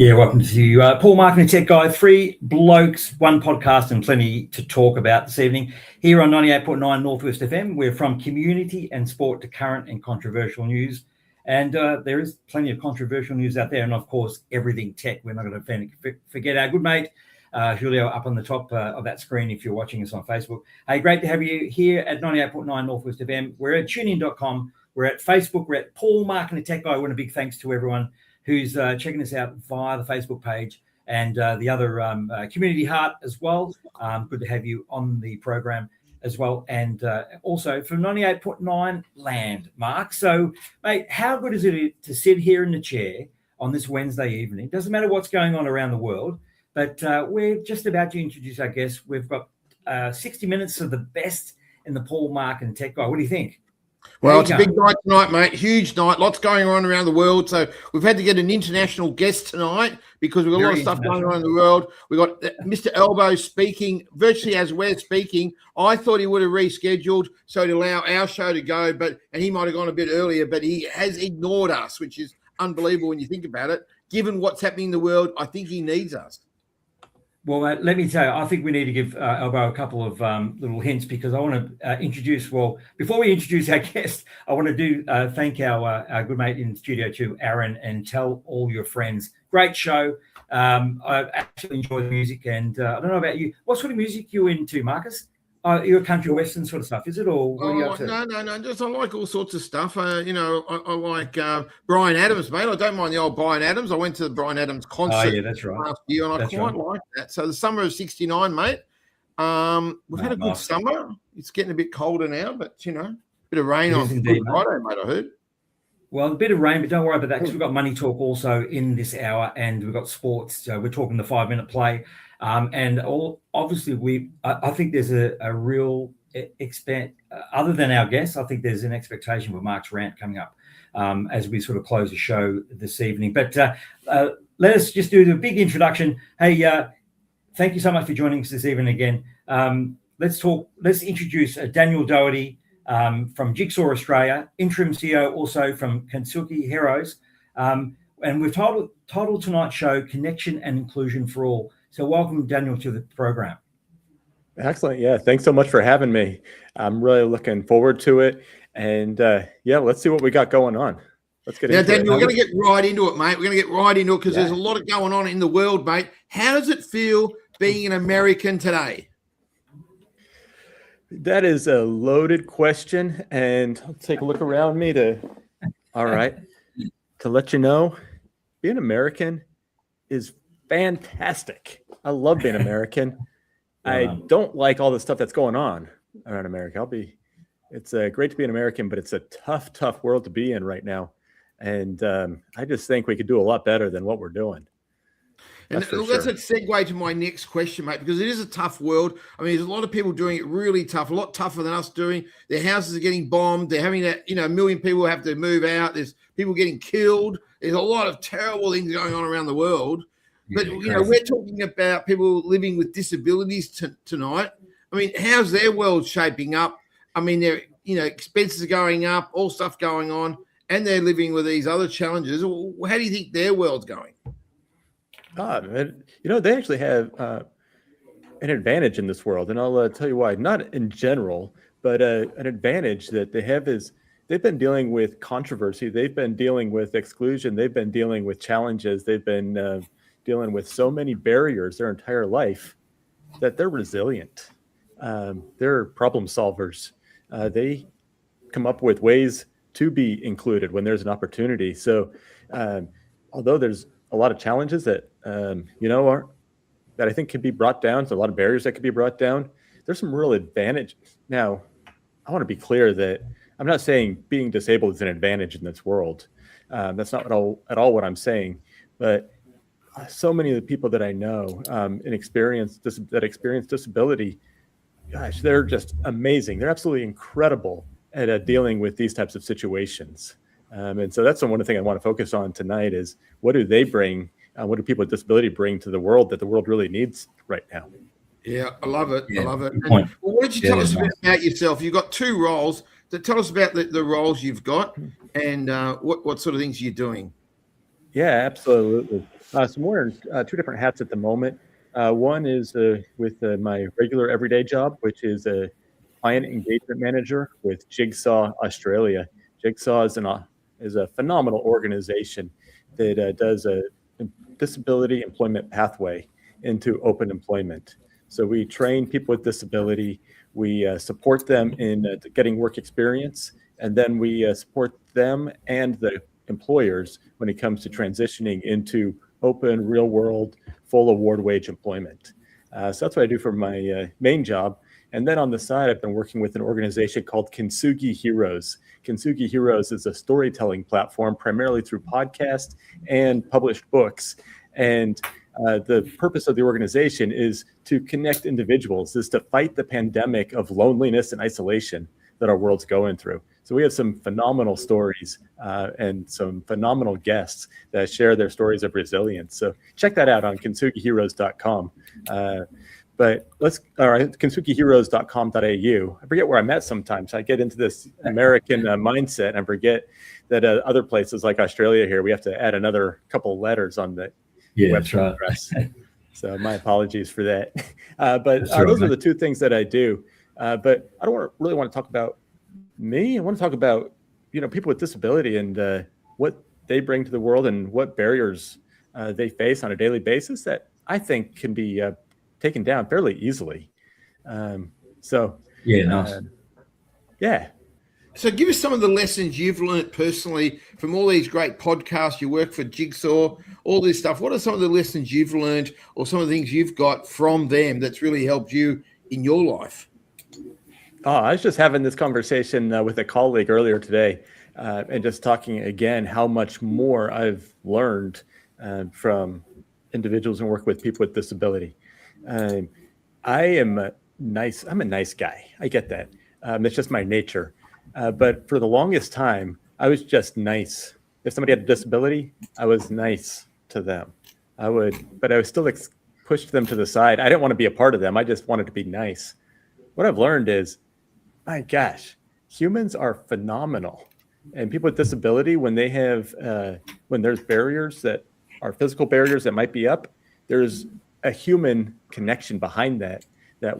Yeah, welcome to Paul Marketing Tech Guy. 3 blokes, 1 podcast, and plenty to talk about this evening. Here on 98.9 Northwest FM, we're from community and sport to current and controversial news. And there is plenty of controversial news out there. And of course, everything tech. We're not going to forget our good mate, Julio, up on the top of that screen if you're watching us on Facebook. Hey, great to have you here at 98.9 Northwest FM. We're at tunein.com. We're at Facebook. We're at Paul Marketing Tech Guy. I want a big thanks to everyone who's checking us out via the Facebook page and the other Community Heart as well. Good to have you on the program as well. And also from 98.9 Land, Mark. So, mate, how good is it to sit here in the chair on this Wednesday evening? Doesn't matter what's going on around the world, but we're just about to introduce our guest. We've got 60 minutes of the best in the Paul Marketing Tech Guy. What do you think? Well, it's a big night tonight, mate. Huge night. Lots going on around the world. So we've had to get an international guest tonight because we've got a lot of stuff going on in the world. We've got Mr. Elbow speaking virtually as we're speaking. I thought he would have rescheduled so to allow our show to go, and he might have gone a bit earlier, but he has ignored us, which is unbelievable when you think about it. Given what's happening in the world, I think he needs us. Well, let me tell you, I think we need to give Elbow a couple of little hints because I want to introduce, before we introduce our guest, I want to thank our good mate in studio too, Aaron, and tell all your friends. Great show. I actually enjoy the music, and I don't know about you. What sort of music you into, Marcus? You're a country western sort of stuff, is it? Or what are you up to? No. Just I like all sorts of stuff. I like Bryan Adams, mate. I don't mind the old Bryan Adams. I went to the Bryan Adams concert. Oh, yeah, that's right. Last year, and I quite like that. So the summer of '69, mate. We've had a good summer. It's getting a bit colder now, but a bit of rain on Good Friday, mate. I heard. Well, a bit of rain, but don't worry about that because we've got money talk also in this hour, and we've got sports. So we're talking the 5-minute play. Obviously, I think there's a real other than our guests, I think there's an expectation for Mark's rant coming up as we sort of close the show this evening. But let us just do the big introduction. Hey, thank you so much for joining us this evening again. Let's introduce Daniel Dougherty from Jigsaw Australia, interim CEO also from Kentucky Heroes. And we've titled tonight's show Connection and Inclusion for All. So welcome, Daniel, to the program. Excellent. Yeah, thanks so much for having me. I'm really looking forward to it. And let's see what we got going on. Let's get into it. Daniel, we're going to get right into it, mate. We're going to get right into it because there's a lot going on in the world, mate. How does it feel being an American today? That is a loaded question. And I'll take a look around me to let you know, being American is fantastic. I love being American. I don't like all the stuff that's going on around America. It's great to be an American, but it's a tough world to be in right now. And I just think we could do a lot better than what we're doing. That's a segue to my next question, mate, because it is a tough world. I mean, there's a lot of people doing it really tough, a lot tougher than us doing. Their houses are getting bombed. They're having that, a million people have to move out. There's people getting killed. There's a lot of terrible things going on around the world. But, we're talking about people living with disabilities tonight. I mean, how's their world shaping up? I mean, their, expenses are going up, all stuff going on, and they're living with these other challenges. How do you think their world's going? They actually have an advantage in this world, and I'll tell you why. Not in general, but an advantage that they have is they've been dealing with controversy. They've been dealing with exclusion. They've been dealing with challenges. They've been dealing with so many barriers their entire life that they're resilient. They're problem solvers. They come up with ways to be included when there's an opportunity. So although there's a lot of challenges that, that I think can be brought down, so a lot of barriers that could be brought down, there's some real advantages. Now, I want to be clear that I'm not saying being disabled is an advantage in this world. That's not at all what I'm saying. But so many of the people that I know that experience disability, gosh, they're just amazing. They're absolutely incredible at dealing with these types of situations. And so that's one of the things I want to focus on tonight is what do they bring? What do people with disability bring to the world that the world really needs right now? Yeah, I love it. Yeah, I love it. Well, what did you tell us about yourself? You've got 2 roles. So tell us about the roles you've got and what sort of things you're doing. Yeah, absolutely. So I'm wearing 2 different hats at the moment. One is with my regular everyday job, which is a client engagement manager with Jigsaw Australia. Jigsaw is a phenomenal organization that does a disability employment pathway into open employment. So we train people with disability, we support them in getting work experience, and then we support them and the employers when it comes to transitioning into open, real world, full award wage employment. So that's what I do for my main job. And then on the side, I've been working with an organization called Kintsugi Heroes. Kintsugi Heroes is a storytelling platform primarily through podcasts and published books. And the purpose of the organization is to connect individuals, is to fight the pandemic of loneliness and isolation that our world's going through. So we have some phenomenal stories and some phenomenal guests that share their stories of resilience. So check that out on kintsugiheroes.com. kintsugiheroes.com.au. I forget where I'm at sometimes. I get into this American mindset and I forget that other places like Australia here, we have to add another couple letters on the website address. So my apologies for that. But those are the 2 things that I do. But I don't really want to talk about me. I want to talk about, people with disability and what they bring to the world and what barriers they face on a daily basis that I think can be taken down fairly easily. Nice. So give us some of the lessons you've learned personally from all these great podcasts. You work for Jigsaw, all this stuff. What are some of the lessons you've learned or some of the things you've got from them that's really helped you in your life? Oh, I was just having this conversation with a colleague earlier today and just talking again how much more I've learned from individuals and work with people with disability. I'm a nice guy. I get that. It's just my nature. But for the longest time, I was just nice. If somebody had a disability, I was nice to them. But I was still pushed them to the side. I didn't want to be a part of them. I just wanted to be nice. What I've learned is, my gosh, humans are phenomenal. And people with disability, when there's barriers that are physical barriers that might be up, there's a human connection behind that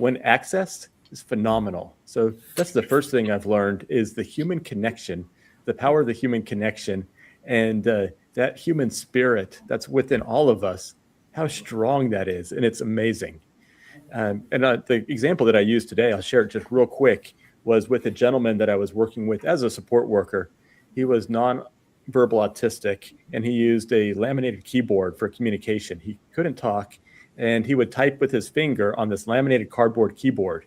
when accessed is phenomenal. So that's the first thing I've learned is the human connection, the power of the human connection, and that human spirit that's within all of us, how strong that is. And it's amazing. The example that I used today, I'll share it just real quick, was with a gentleman that I was working with as a support worker. He was nonverbal autistic, and he used a laminated keyboard for communication. He couldn't talk, and he would type with his finger on this laminated cardboard keyboard.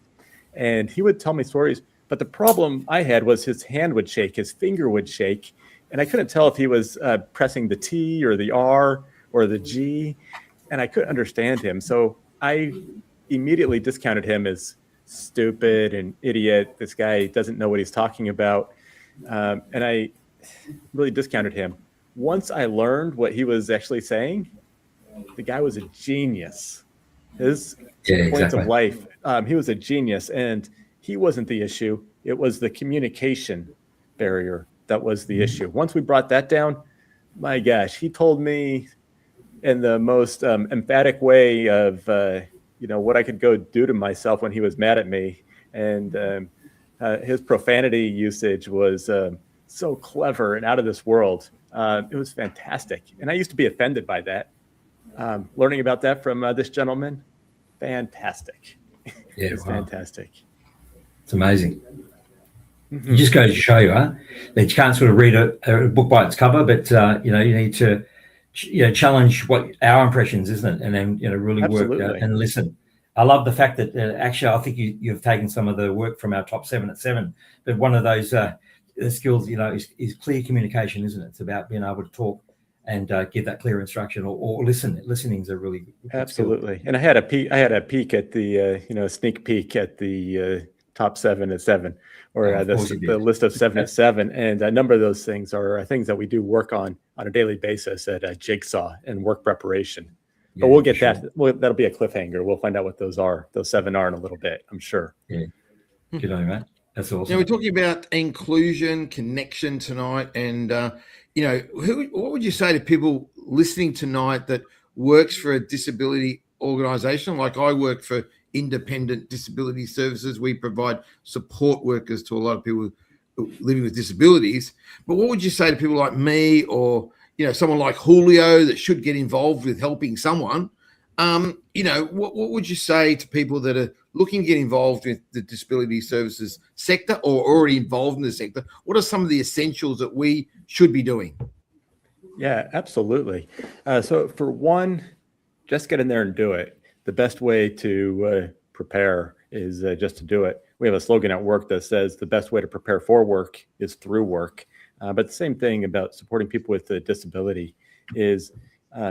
And he would tell me stories, but the problem I had was his hand would shake, his finger would shake, and I couldn't tell if he was pressing the T or the R or the G, and I couldn't understand him. So I immediately discounted him as stupid and idiot. This guy doesn't know what he's talking about. And I really discounted him. Once I learned what he was actually saying, the guy was a genius. His points of life, he was a genius, and he wasn't the issue. It was the communication barrier that was the issue. Once we brought that down, my gosh, he told me in the most emphatic way of what I could go do to myself when he was mad at me. And his profanity usage was so clever and out of this world. It was fantastic. And I used to be offended by that. Learning about that from this gentleman, fantastic. Yeah, it's fantastic. It's amazing. Mm-hmm. It just goes to show you, that you can't sort of read a book by its cover, but you need to challenge what our impressions, isn't it? And then really Absolutely. Work and listen. I love the fact that actually I think you've taken some of the work from our top 7 at 7, but one of those the skills, is clear communication, isn't it? It's about being able to talk and give that clear instruction or listen. Listening is a really good absolutely skill. And I had a peek at the sneak peek at the top 7 at 7, or the list of 7 at 7, and a number of those things are things that we do work on a daily basis at Jigsaw and work preparation. But we'll get that. That'll be a cliffhanger. We'll find out what those 7 are in a little bit, I'm sure. Yeah. Good on you, mate. That's awesome. Now, we're talking about inclusion, connection tonight, and what would you say to people listening tonight that works for a disability organisation? Like I work for Independent Disability Services. We provide support workers to a lot of people living with disabilities. But what would you say to people like me, or someone like Julio that should get involved with helping someone? What would you say to people that are looking to get involved with the disability services sector or already involved in the sector? What are some of the essentials that we should be doing? Yeah, absolutely. So for one, just get in there and do it. The best way to prepare is just to do it. We have a slogan at work that says the best way to prepare for work is through work. But the same thing about supporting people with a disability is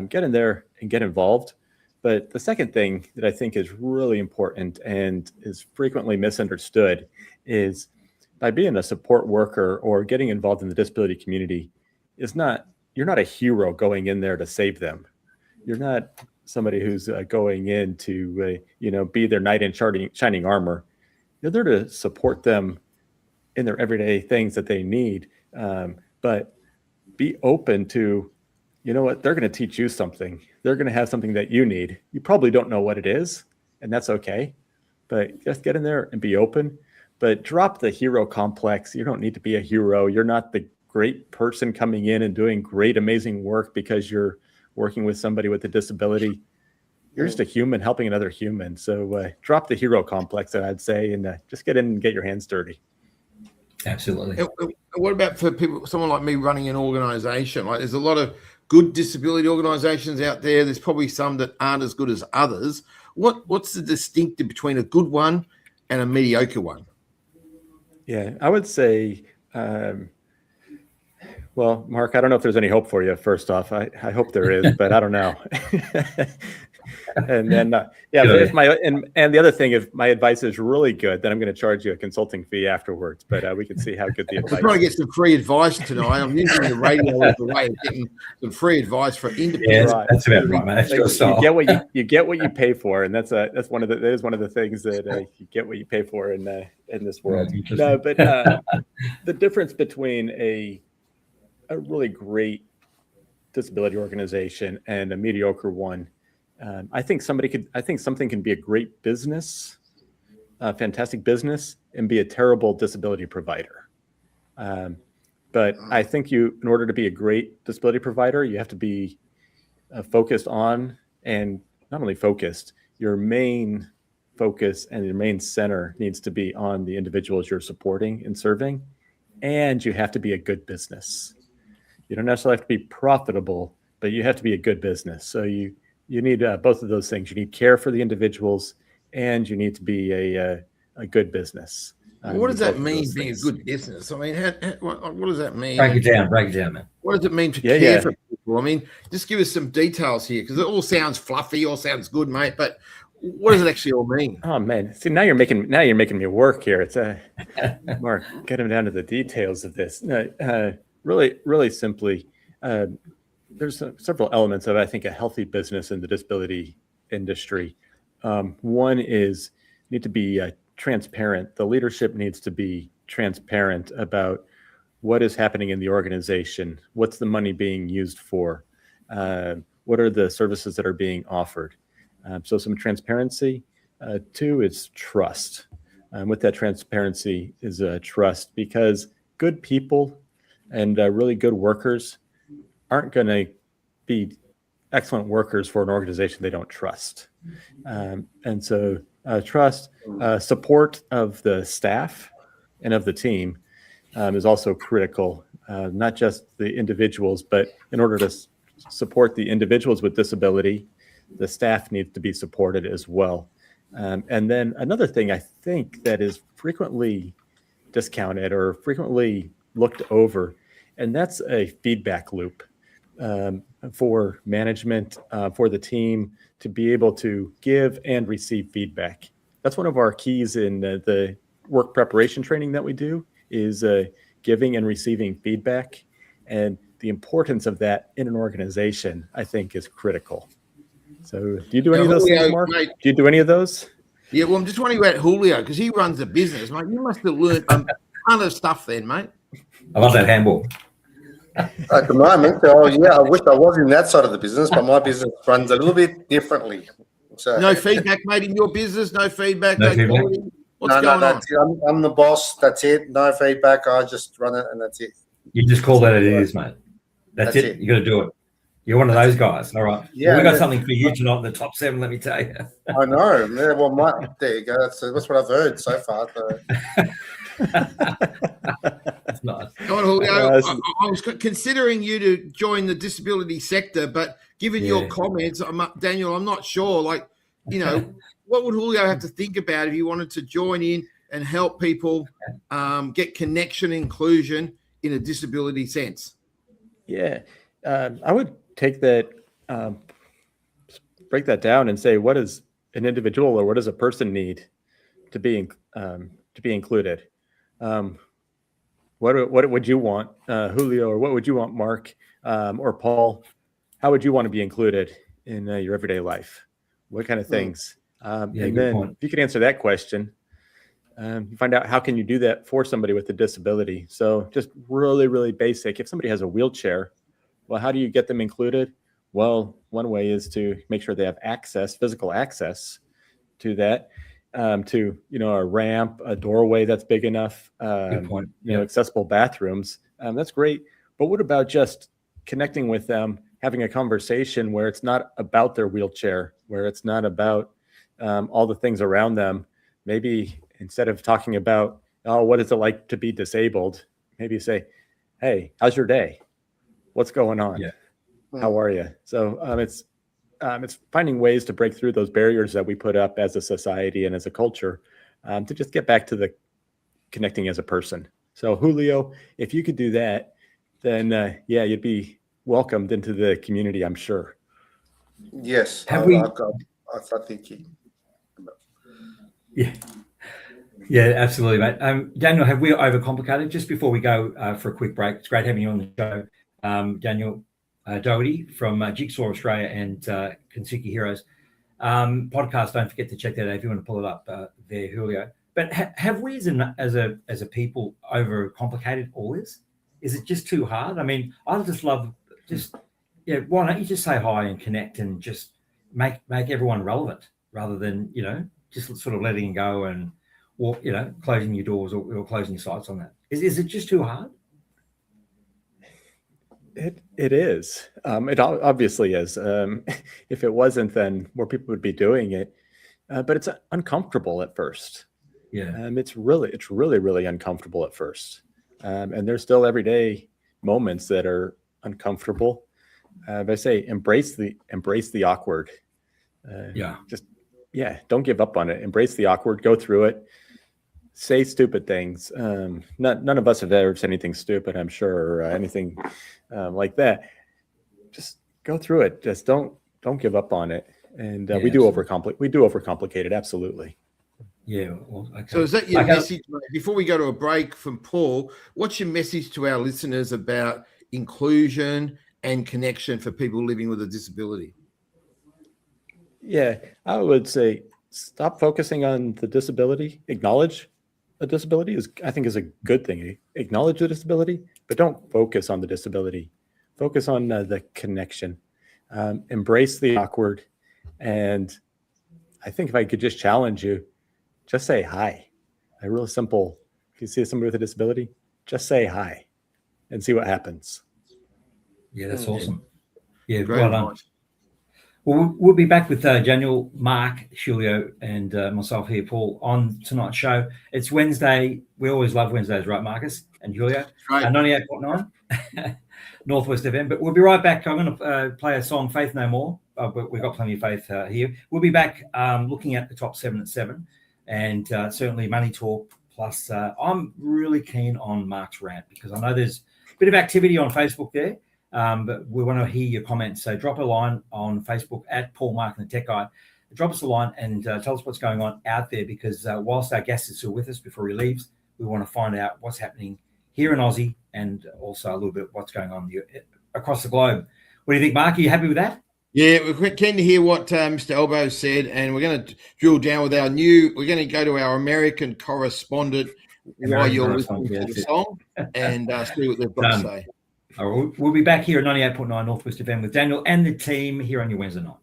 get in there and get involved. But the second thing that I think is really important and is frequently misunderstood is by being a support worker or getting involved in the disability community you're not a hero going in there to save them. You're not somebody who's going in to be their knight in shining armor. You're there to support them in their everyday things that they need. But be open to, what, they're going to teach you something. They're going to have something that you need. You probably don't know what it is, and that's okay. But just get in there and be open. But drop the hero complex. You don't need to be a hero. You're not the great person coming in and doing great, amazing work because you're working with somebody with a disability. You're just a human helping another human. So drop the hero complex, I'd say, and just get in and get your hands dirty. Absolutely. And what about for people, someone like me running an organization? Like, there's a lot of good disability organizations out there. There's probably some that aren't as good as others. What's the distinctive between a good one and a mediocre one? Yeah, I would say, well, Mark, I don't know if there's any hope for you. First off, I hope there is, but I don't know. And then, if and the other thing, if my advice is really good, then I'm going to charge you a consulting fee afterwards. But we can see how good the advice. We're trying to get some free advice tonight. I'm using the radio as a way of getting some free advice for independent. Yeah, that's about right, man. That's your style. You get what you pay for, and that is one of the things that you get what you pay for in this world. No, but the difference between a really great disability organization and a mediocre one. I think something can be a great business, a fantastic business, and be a terrible disability provider. But I think in order to be a great disability provider, you have to be focused on, and not only focused, your main focus and your main center needs to be on the individuals you're supporting and serving, and you have to be a good business. You don't necessarily have to be profitable, but you have to be a good business. So you need both of those things. You need care for the individuals, and you need to be a good business. What does that mean, being a good business? I mean, what does that mean? Break it down, man. What does it mean to care for people? I mean, just give us some details here, because it all sounds fluffy, all sounds good, mate. But what does it actually all mean? Oh man, see, now you're making me work here. It's Mark, get him down to the details of this. Really simply, there's several elements of, I think, a healthy business in the disability industry. One is need to be transparent. The leadership needs to be transparent about what is happening in the organization. What's the money being used for? What are the services that are being offered? So some transparency. Two is trust. With that transparency is trust, because good people and really good workers aren't going to be excellent workers for an organization they don't trust. And so trust, support of the staff and of the team is also critical, not just the individuals, but in order to support the individuals with disability, the staff needs to be supported as well. And then another thing I think that is frequently discounted or frequently looked over. And that's a feedback loop for management, for the team to be able to give and receive feedback. That's one of our keys in the work preparation training that we do, is giving and receiving feedback. And the importance of that in an organization, I think, is critical. So do you do any of those things, Mark? Mate, do you do any of those? Yeah, well, I'm just wondering about Julio, because he runs the business, mate. You must have learned a ton of stuff then, mate. I love that handball. At the moment, I wish I was in that side of the business, but my business runs a little bit differently. So no feedback, mate, in your business? No feedback? No quality? What's going on? I'm the boss. That's it. No feedback. I just run it, and that's it. You just call that it is, mate. That's it. You got to do it. You're one of those guys. All right. Yeah, we got something for you tonight in the top 7, let me tell you. I know. Yeah, well, there you go. That's what I've heard so far. That's nice. Go on, Julio. I was considering you to join the disability sector, but given your comments, Daniel, I'm not sure. Like, what would Julio have to think about if he wanted to join in and help people get connection and inclusion in a disability sense? Yeah, I would take that, break that down and say, what does an individual or what does a person need to be included? What would you want, Julio, or what would you want, Mark, or Paul? How would you want to be included in your everyday life? What kind of things? And then if you can answer that question, you find out how can you do that for somebody with a disability. So just really, really basic. If somebody has a wheelchair, well, how do you get them included? Well, one way is to make sure they have access, physical access to that, to, a ramp, a doorway that's big enough, Good point. Accessible bathrooms. That's great. But what about just connecting with them, having a conversation where it's not about their wheelchair, where it's not about all the things around them? Maybe instead of talking about, what is it like to be disabled? Maybe say, hey, how's your day? What's going on? Yeah. How are you? So it's finding ways to break through those barriers that we put up as a society and as a culture, to just get back to the connecting as a person. So Julio, if you could do that, then you'd be welcomed into the community, I'm sure. Yes. Have we? I think. Yeah, absolutely, mate. Daniel, have we overcomplicated? Just before we go for a quick break, it's great having you on the show, Daniel Dougherty from Jigsaw Australia and Kentucky Heroes podcast. Don't forget to check that out if you want to pull it up there, Julio. But have we, as a people, overcomplicated all this? Is it just too hard? I mean, I just love why don't you just say hi and connect and just make everyone relevant rather than just sort of letting go and closing your doors or closing your sights on that. Is it just too hard? It is. It obviously is. If it wasn't, then more people would be doing it. But it's uncomfortable at first. Yeah. It's really, really uncomfortable at first. And there's still everyday moments that are uncomfortable. But I say embrace the awkward. Don't give up on it. Embrace the awkward. Go through it. Say stupid things. None of us have ever said anything stupid, I'm sure, or anything like that. Just go through it. Just don't give up on it. And we do overcomplicate it. Absolutely. Yeah. Well, okay. So is that your message? Before we go to a break from Paul, what's your message to our listeners about inclusion and connection for people living with a disability? Yeah, I would say stop focusing on the disability. Acknowledge a disability is a good thing. Acknowledge the disability, but don't focus on the disability. Focus on the connection. Embrace the awkward. And I think if I could just challenge you, just say hi. A real simple, if you see somebody with a disability, just say hi and see what happens. Yeah, that's awesome. Yeah, great. Well done. Well, we'll be back with Daniel, Mark, Julio, and myself here, Paul, on tonight's show. It's Wednesday. We always love Wednesdays, right, Marcus and Julio? Right. 98.9 Northwest FM. But we'll be right back. I'm going to play a song, Faith No More. But we've got plenty of faith here. We'll be back looking at the top 7 at 7. And certainly Money Talk Plus, I'm really keen on Mark's rant because I know there's a bit of activity on Facebook there, but we want to hear your comments. So drop a line on Facebook at Paul Mark and the Tech Guy. Drop us a line and tell us what's going on out there, because whilst our guest is still with us before he leaves, we want to find out what's happening here in Aussie and also a little bit what's going on across the globe. What do you think, Mark? Are you happy with that? Yeah, we're keen to hear what Mr. Elbow said, and we're going to drill down with we're going to go to our American correspondent while you're listening to the song and see what they've got to say. All right, we'll be back here at 98.9 Northwest FM with Daniel and the team here on your Wednesday night.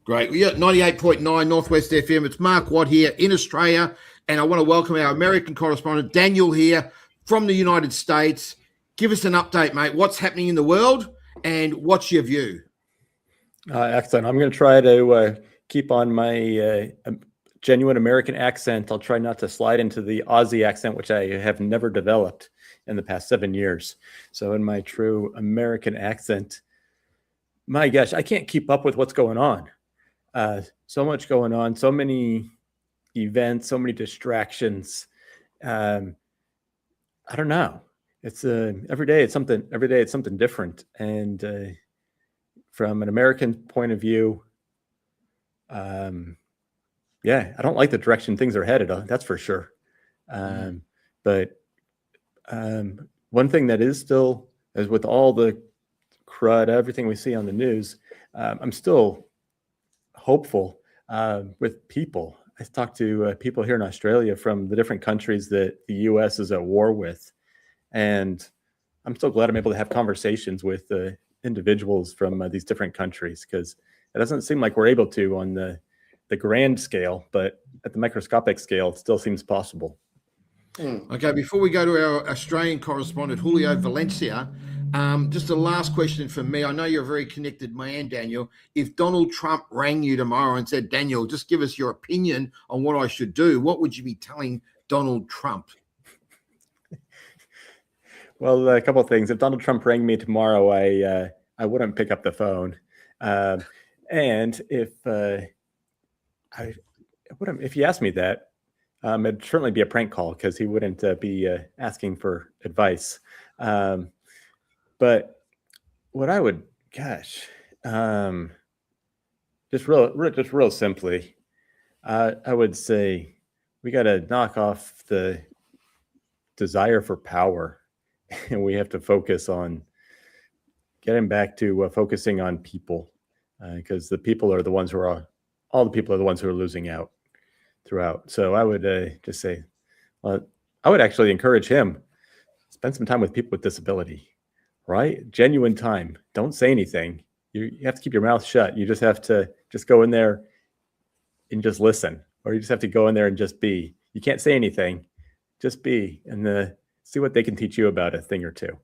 Great. We're at 98.9 Northwest FM. It's Mark Watt here in Australia, and I want to welcome our American correspondent, Daniel, here from the United States. Give us an update, mate. What's happening in the world, and what's your view? Excellent. I'm going to try to keep on my genuine American accent. I'll try not to slide into the Aussie accent, which I have never developed in the past 7 years. So in my true American accent, my gosh, I can't keep up with what's going on. So much going on, so many events, so many distractions. I don't know. It's every day it's something different. And from an American point of view, I don't like the direction things are headed. That's for sure. But one thing that is still, as with all the crud, everything we see on the news, I'm still hopeful with people. I talked to people here in Australia from the different countries that the U.S. is at war with, and I'm so glad I'm able to have conversations with individuals from these different countries, because it doesn't seem like we're able to on the grand scale, but at the microscopic scale, it still seems possible. Okay, before we go to our Australian correspondent, Julio Valencia, just a last question from me. I know you're a very connected man, Daniel. If Donald Trump rang you tomorrow and said, Daniel, just give us your opinion on what I should do, what would you be telling Donald Trump? Well, a couple of things. If Donald Trump rang me tomorrow, I wouldn't pick up the phone. And if he asked me that, it'd certainly be a prank call, because he wouldn't be asking for advice. But what I would, just real simply, I would say we got to knock off the desire for power, and we have to focus on getting back to focusing on people, because the people are the ones who are losing out throughout. So I would just say, I would actually encourage him, spend some time with people with disability, right? Genuine time. Don't say anything. You have to keep your mouth shut. You just have to go in there and just listen, or you just have to go in there and just be. You can't say anything, just be, and see what they can teach you about a thing or two.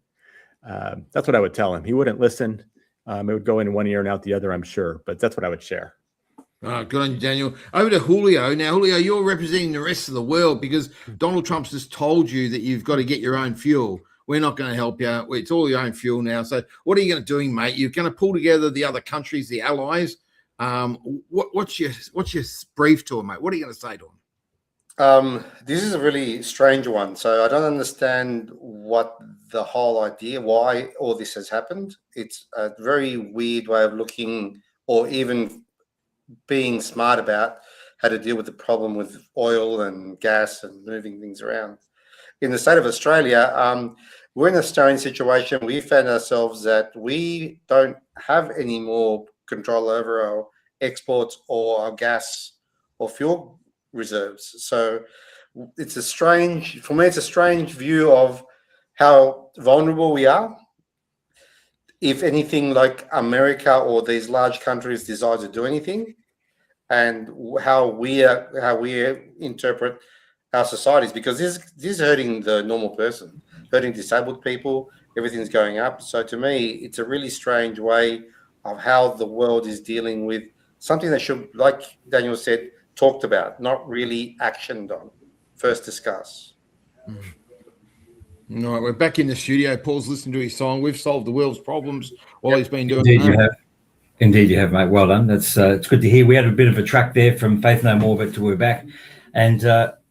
That's what I would tell him. He wouldn't listen. It would go in one ear and out the other, I'm sure, but that's what I would share. Good on you, Daniel. Over to Julio. Now, Julio, you're representing the rest of the world, because Donald Trump's just told you that you've got to get your own fuel. We're not going to help you. It's all your own fuel now. So what are you going to do, mate? You're going to pull together the other countries, the allies. What's your brief to them, mate? What are you going to say to them? This is a really strange one. So I don't understand what the whole idea, why all this has happened. It's a very weird way of looking, or even being smart about how to deal with the problem with oil and gas and moving things around. In the state of Australia, we're in a strange situation. We found ourselves that we don't have any more control over our exports or our gas or fuel reserves. So it's a strange view of how vulnerable we are. If anything, like America or these large countries decide to do anything, and how we interpret our societies, because this is hurting the normal person, hurting disabled people. Everything's going up. So to me, it's a really strange way of how the world is dealing with something that should, like Daniel said, talked about, not really actioned on. First discuss. All right, we're back in the studio. Paul's listening to his song. We've solved the world's problems while he's been doing it. Indeed you have, mate. Well done. That's it's good to hear. We had a bit of a track there from Faith No More, but we're back. And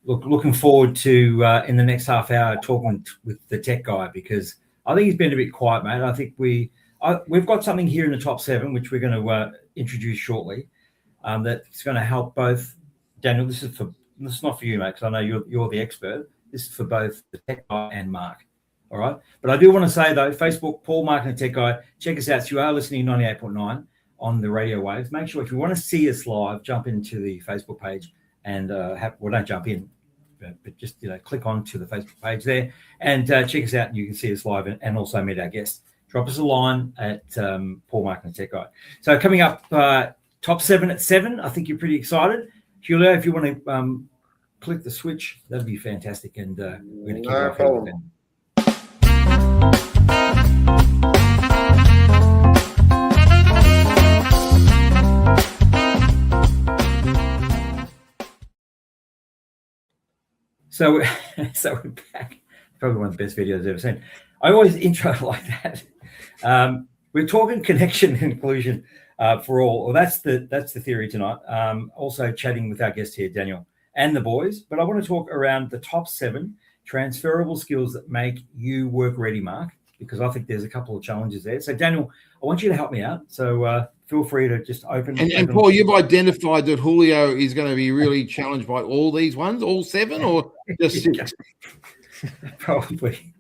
looking forward to in the next half hour talking with the tech guy, because I think he's been a bit quiet, mate. I think we've got something here in the top 7, which we're going to introduce shortly. That's going to help both. Daniel, this is not for you, mate, because I know you're the expert. This is for both the tech guy and Mark. All right. But I do want to say, though, Facebook, Paul, Mark, and the tech guy, check us out. So you are listening 98.9 on the radio waves. Make sure if you want to see us live, jump into the Facebook page and don't jump in, but just click on to the Facebook page there and check us out, and you can see us live and also meet our guests. Drop us a line at Paul, Mark, and the tech guy. So coming up, top 7 at 7. I think you're pretty excited. Julio, if you want to click the switch, that'd be fantastic. And we're going to keep it off then. So we're back. Probably one of the best videos I've ever seen. I always intro like that. We're talking connection and inclusion for all. Well, that's the theory tonight. Also chatting with our guest here, Daniel, and the boys. But I want to talk around the top 7 transferable skills that make you work ready, Mark, because I think there's a couple of challenges there. So Daniel, I want you to help me out. So feel free to just open. And Paul, you've identified that Julio is going to be really challenged by all these ones, all 7, or just 6? Probably.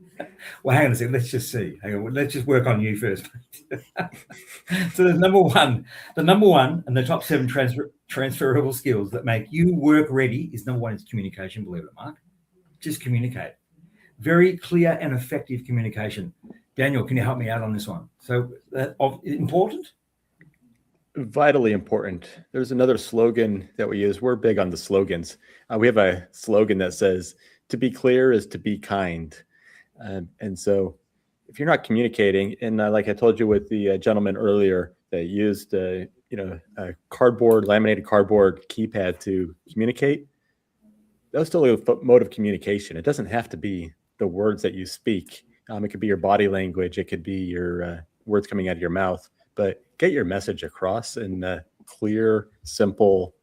Well, hang on a second. Let's just see. Hang on. Let's just work on you first. So the number one, and the top 7 transferable skills that make you work ready is number 1 is communication. Believe it, Mark. Just communicate. Very clear and effective communication. Daniel, can you help me out on this one? So important? Vitally important. There's another slogan that we use. We're big on the slogans. We have a slogan that says, "To be clear is to be kind." And so if you're not communicating, and like I told you with the gentleman earlier that used a laminated cardboard keypad to communicate, that's still a mode of communication. It doesn't have to be the words that you speak. It could be your body language. It could be your words coming out of your mouth. But get your message across in a clear, simple,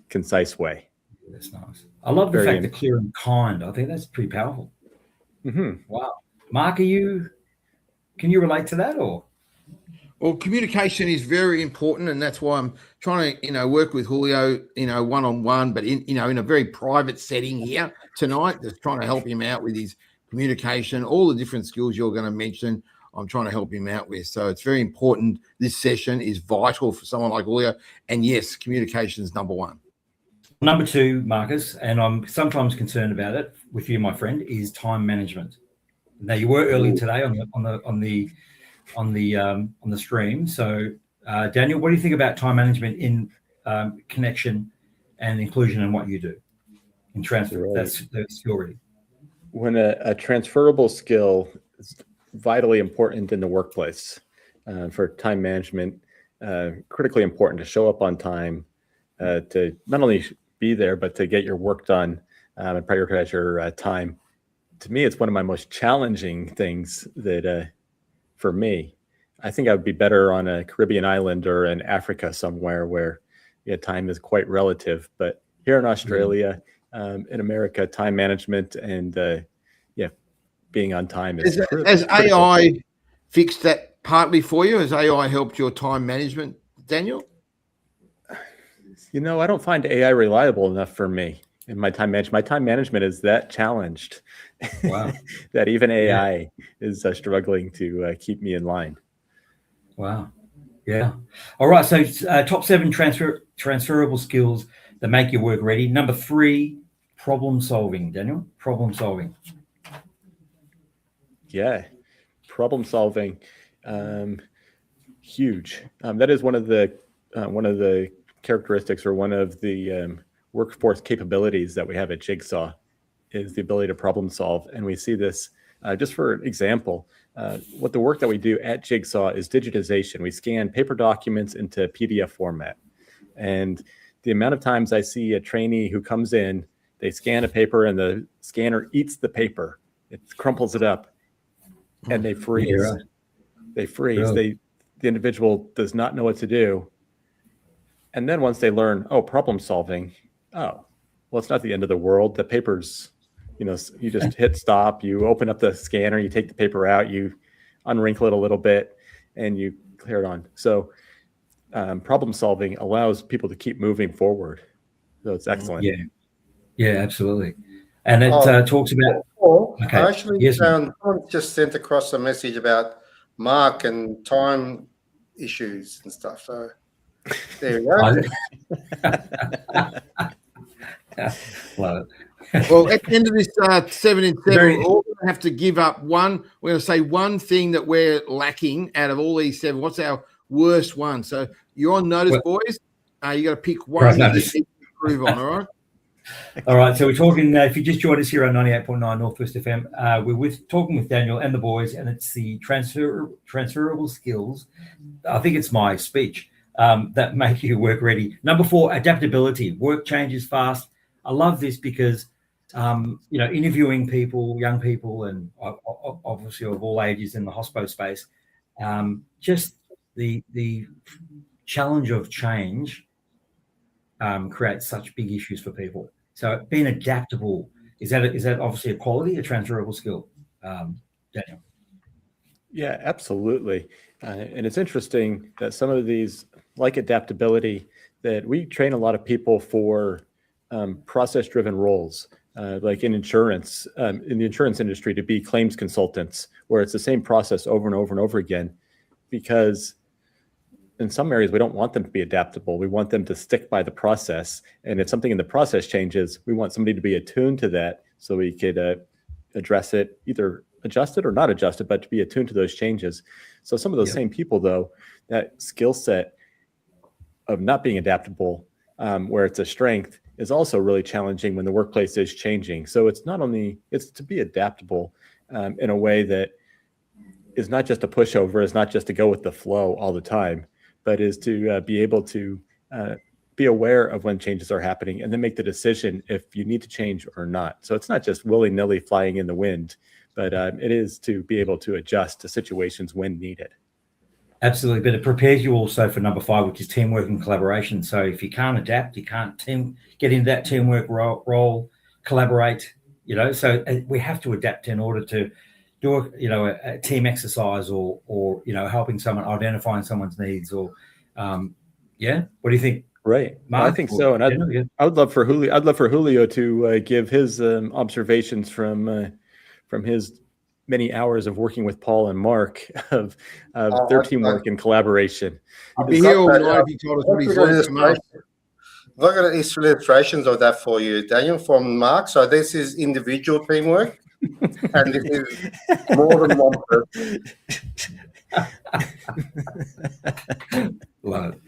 concise way. That's nice. I love the fact that clear and kind. I think that's pretty powerful. Mm-hmm. Wow. Mark, can you relate to that, or? Well, communication is very important, and that's why I'm trying to, work with Julio, one-on-one, but in a very private setting here tonight, just trying to help him out with his communication, all the different skills you're going to mention. I'm trying to help him out with. So it's very important. This session is vital for someone like Julio. And yes, communication is number 1. Number 2, Marcus, and I'm sometimes concerned about it with you, my friend, is time management. Now, you were early today on the stream. So, Daniel, what do you think about time management in connection and inclusion and what you do in transfer? Right. That's skill ready. When a transferable skill is vitally important in the workplace for time management, critically important to show up on time, to not only be there, but to get your work done and prioritize your time. To me, it's one of my most challenging things that for me, I think I would be better on a Caribbean island or in Africa somewhere where time is quite relative. But here in Australia, in America, time management and being on time is Has AI fixed that partly for you? Has AI helped your time management, Daniel? I don't find AI reliable enough for me in my time management. My time management is that challenged. Wow. That even AI is struggling to keep me in line. Wow. Yeah. All right. So top 7 transferable skills that make your work ready. Number 3, problem solving. Daniel, problem solving. Yeah. Problem solving. Huge. That is one of the characteristics or one of the workforce capabilities that we have at Jigsaw is the ability to problem solve. And we see this just for example, what the work that we do at Jigsaw is digitization. We scan paper documents into PDF format. And the amount of times I see a trainee who comes in, they scan a paper and the scanner eats the paper. It crumples it up and they freeze. Yeah. They freeze. Really? The individual does not know what to do. And then once they learn, problem solving, well, it's not the end of the world. The paper's, you just hit stop, you open up the scanner, you take the paper out, you unwrinkle it a little bit, and you clear it on. So problem solving allows people to keep moving forward. So it's excellent. Yeah, absolutely. And it talks about. Okay. I actually found someone just sent across a message about Mark and time issues and stuff. So there you go. Love it. Well, at the end of this 7 and 7, we're all going to have to give up one. We're going to say one thing that we're lacking out of all these 7. What's our worst one? So you're on notice, boys. You got to pick one that you need to improve on, all right? All right, so we're talking, if you just joined us here on 98.9 Northwest FM, we're talking with Daniel and the boys, and it's the transferable skills, I think it's my speech, that make you work ready. Number 4, adaptability. Work changes fast. I love this because, interviewing people, young people, and obviously of all ages in the hospo space, just the challenge of change creates such big issues for people. So being adaptable, is that obviously a quality, a transferable skill, Daniel? Yeah, absolutely. And it's interesting that some of these, like adaptability, that we train a lot of people for process-driven roles, like in insurance, in the insurance industry, to be claims consultants, where it's the same process over and over and over again, because in some areas, we don't want them to be adaptable. We want them to stick by the process. And if something in the process changes, we want somebody to be attuned to that so we could address it, either adjust it or not adjust it, but to be attuned to those changes. So some of those same people, though, that skill set of not being adaptable, where it's a strength, is also really challenging when the workplace is changing. So it's to be adaptable in a way that is not just a pushover, is not just to go with the flow all the time, but is to be able to be aware of when changes are happening and then make the decision if you need to change or not. So it's not just willy-nilly flying in the wind, but it is to be able to adjust to situations when needed. Absolutely, but it prepares you also for number 5, which is teamwork and collaboration. So if you can't adapt, you can't get into that teamwork role, collaborate, so we have to adapt in order to do a team exercise or helping someone, identifying someone's needs, or what do you think? Right, Mark? I think so, and I would love for Julio to give his observations from his many hours of working with Paul and Mark of their teamwork and collaboration. I'd be here all night if you told us what he's learned. I've got illustrations of that for you, Daniel, from Mark. So this is individual teamwork, and this is more than one person. Love it.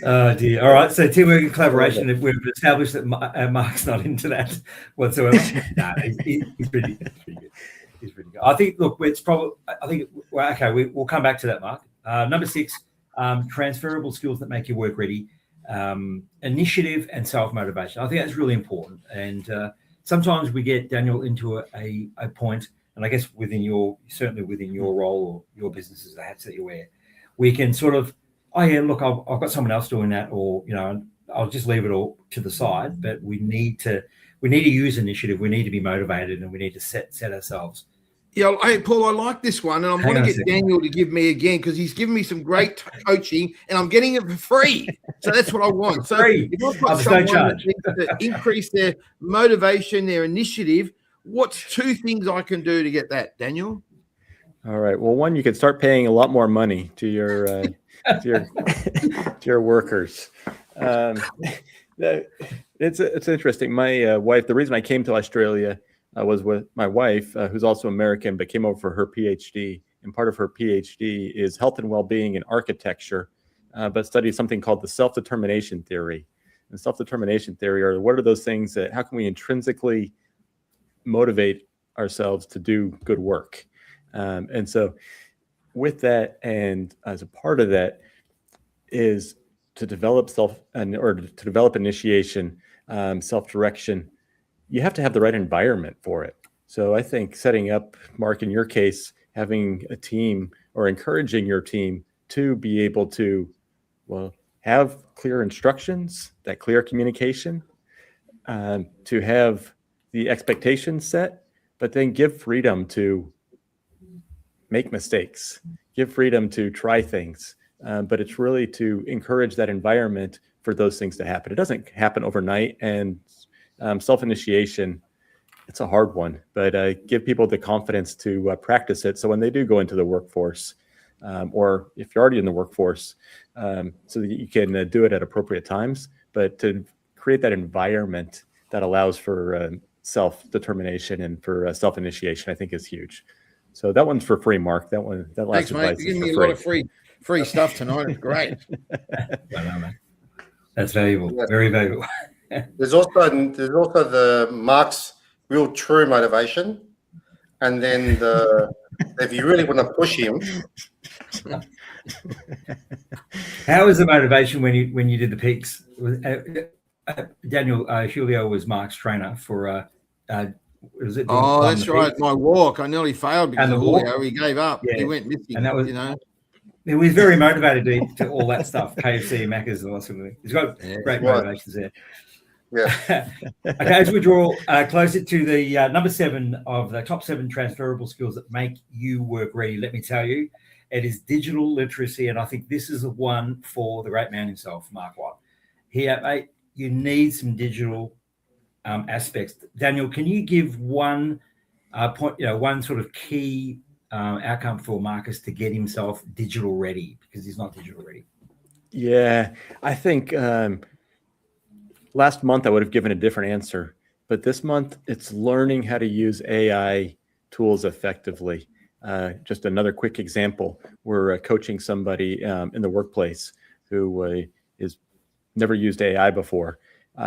Oh dear. All right. So teamwork and collaboration. We've established that Mark's not into that whatsoever. No, he's pretty good. He's pretty good. I think. Look, it's probably. I think. Well, okay. We'll come back to that, Mark. Number 6, transferable skills that make you work ready. Initiative and self-motivation. I think that's really important. And sometimes we get, Daniel, into a point, and I guess certainly within your role or your businesses, the hats that you wear, we can sort of, I've got someone else doing that, or I'll just leave it all to the side. But we need to use initiative. We need to be motivated, and we need to set ourselves. Yeah, hey, Paul, I like this one, and I'm going to get Daniel to give me again, because he's given me some great coaching, and I'm getting it for free. So that's what I want. So if I've got someone that needs to increase their motivation, their initiative, what's 2 things I can do to get that, Daniel? All right. Well, one, you could start paying a lot more money to your to your workers. It's interesting. My wife. The reason I came to Australia was with my wife, who's also American, but came over for her PhD. And part of her PhD is health and well-being in architecture, but studies something called the self-determination theory. And self-determination theory are what are those things that, how can we intrinsically motivate ourselves to do good work? And so with that, and as a part of that, is to develop initiation, self-direction. You have to have the right environment for it. So I think setting up, Mark, in your case, having a team or encouraging your team to be able to, have clear instructions, that clear communication, to have the expectations set, but then give freedom to make mistakes, give freedom to try things. But it's really to encourage that environment for those things to happen. It doesn't happen overnight, and self-initiation, it's a hard one, but give people the confidence to practice it. So when they do go into the workforce, or if you're already in the workforce, so that you can do it at appropriate times, but to create that environment that allows for self-determination and for self-initiation, I think is huge. So that one's for free, Mark. That last Thanks, advice mate. You're is giving me a for lot of free stuff tonight. It's great. That's valuable. Yeah. Very valuable. There's also the Mark's real true motivation, and then if you really want to push him. How was the motivation when you did the peaks? Daniel Julio was Mark's trainer for. Was it? Oh, that's right. My walk, I nearly failed because of Julio. He gave up. Yeah. He went missing. And that was, He was very motivated to all that stuff. KFC, Macca's, and all that sort of thing. He's got great motivations there. Yeah. Okay, as we draw closer to the number 7 of the top 7 transferable skills that make you work ready, let me tell you, it is digital literacy, and I think this is the one for the great man himself, Mark Watt. Here, mate, you need some digital aspects. Daniel, can you give one point, one sort of key outcome for Marcus to get himself digital ready, because he's not digital ready? Yeah, I think last month I would have given a different answer, but this month it's learning how to use AI tools effectively. Just another quick example, we're coaching somebody in the workplace who is never used AI before.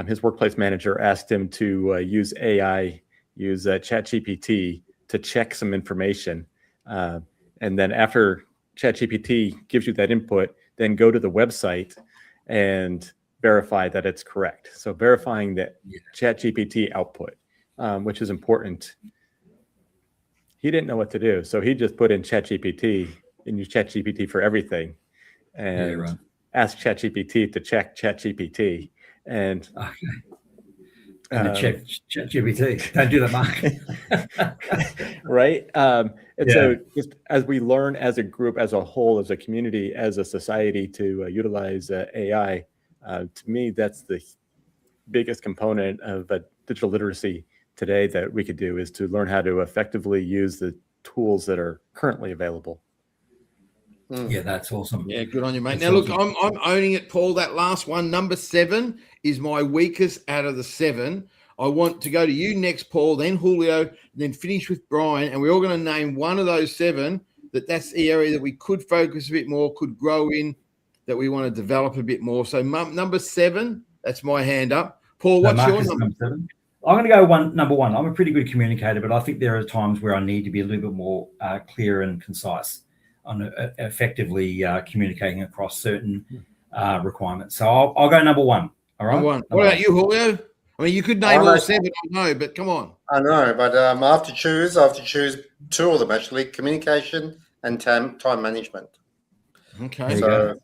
His workplace manager asked him to use AI, use ChatGPT to check some information. And then after ChatGPT gives you that input, then go to the website and verify that it's correct. So verifying that ChatGPT output, which is important. He didn't know what to do, so he just put in ChatGPT and used ChatGPT for everything, and asked ChatGPT to check ChatGPT. And check ChatGPT. Don't do that, Mark. Right. And so just as we learn as a group, as a whole, as a community, as a society to utilize AI, to me, that's the biggest component of digital literacy today that we could do, is to learn how to effectively use the tools that are currently available. Yeah, that's awesome. Yeah, good on you, mate. That's now, look, awesome. I'm owning it, Paul. That last one, number 7, is my weakest out of the 7. I want to go to you next, Paul, then Julio, then finish with Brian, and we're all going to name one of those 7 that's the area that we could focus a bit more, could grow in, that we want to develop a bit more. So number 7, that's my hand up. Paul, what's your number 7? I'm going to go number 1. I'm a pretty good communicator, but I think there are times where I need to be a little bit more clear and concise on effectively communicating across certain requirements. So I'll go number 1. All right. Number 1. What about you, Julio? I mean, you could name all 7, I know, but come on. I know, but I have to choose 2 of them, actually: communication and time management. Okay. So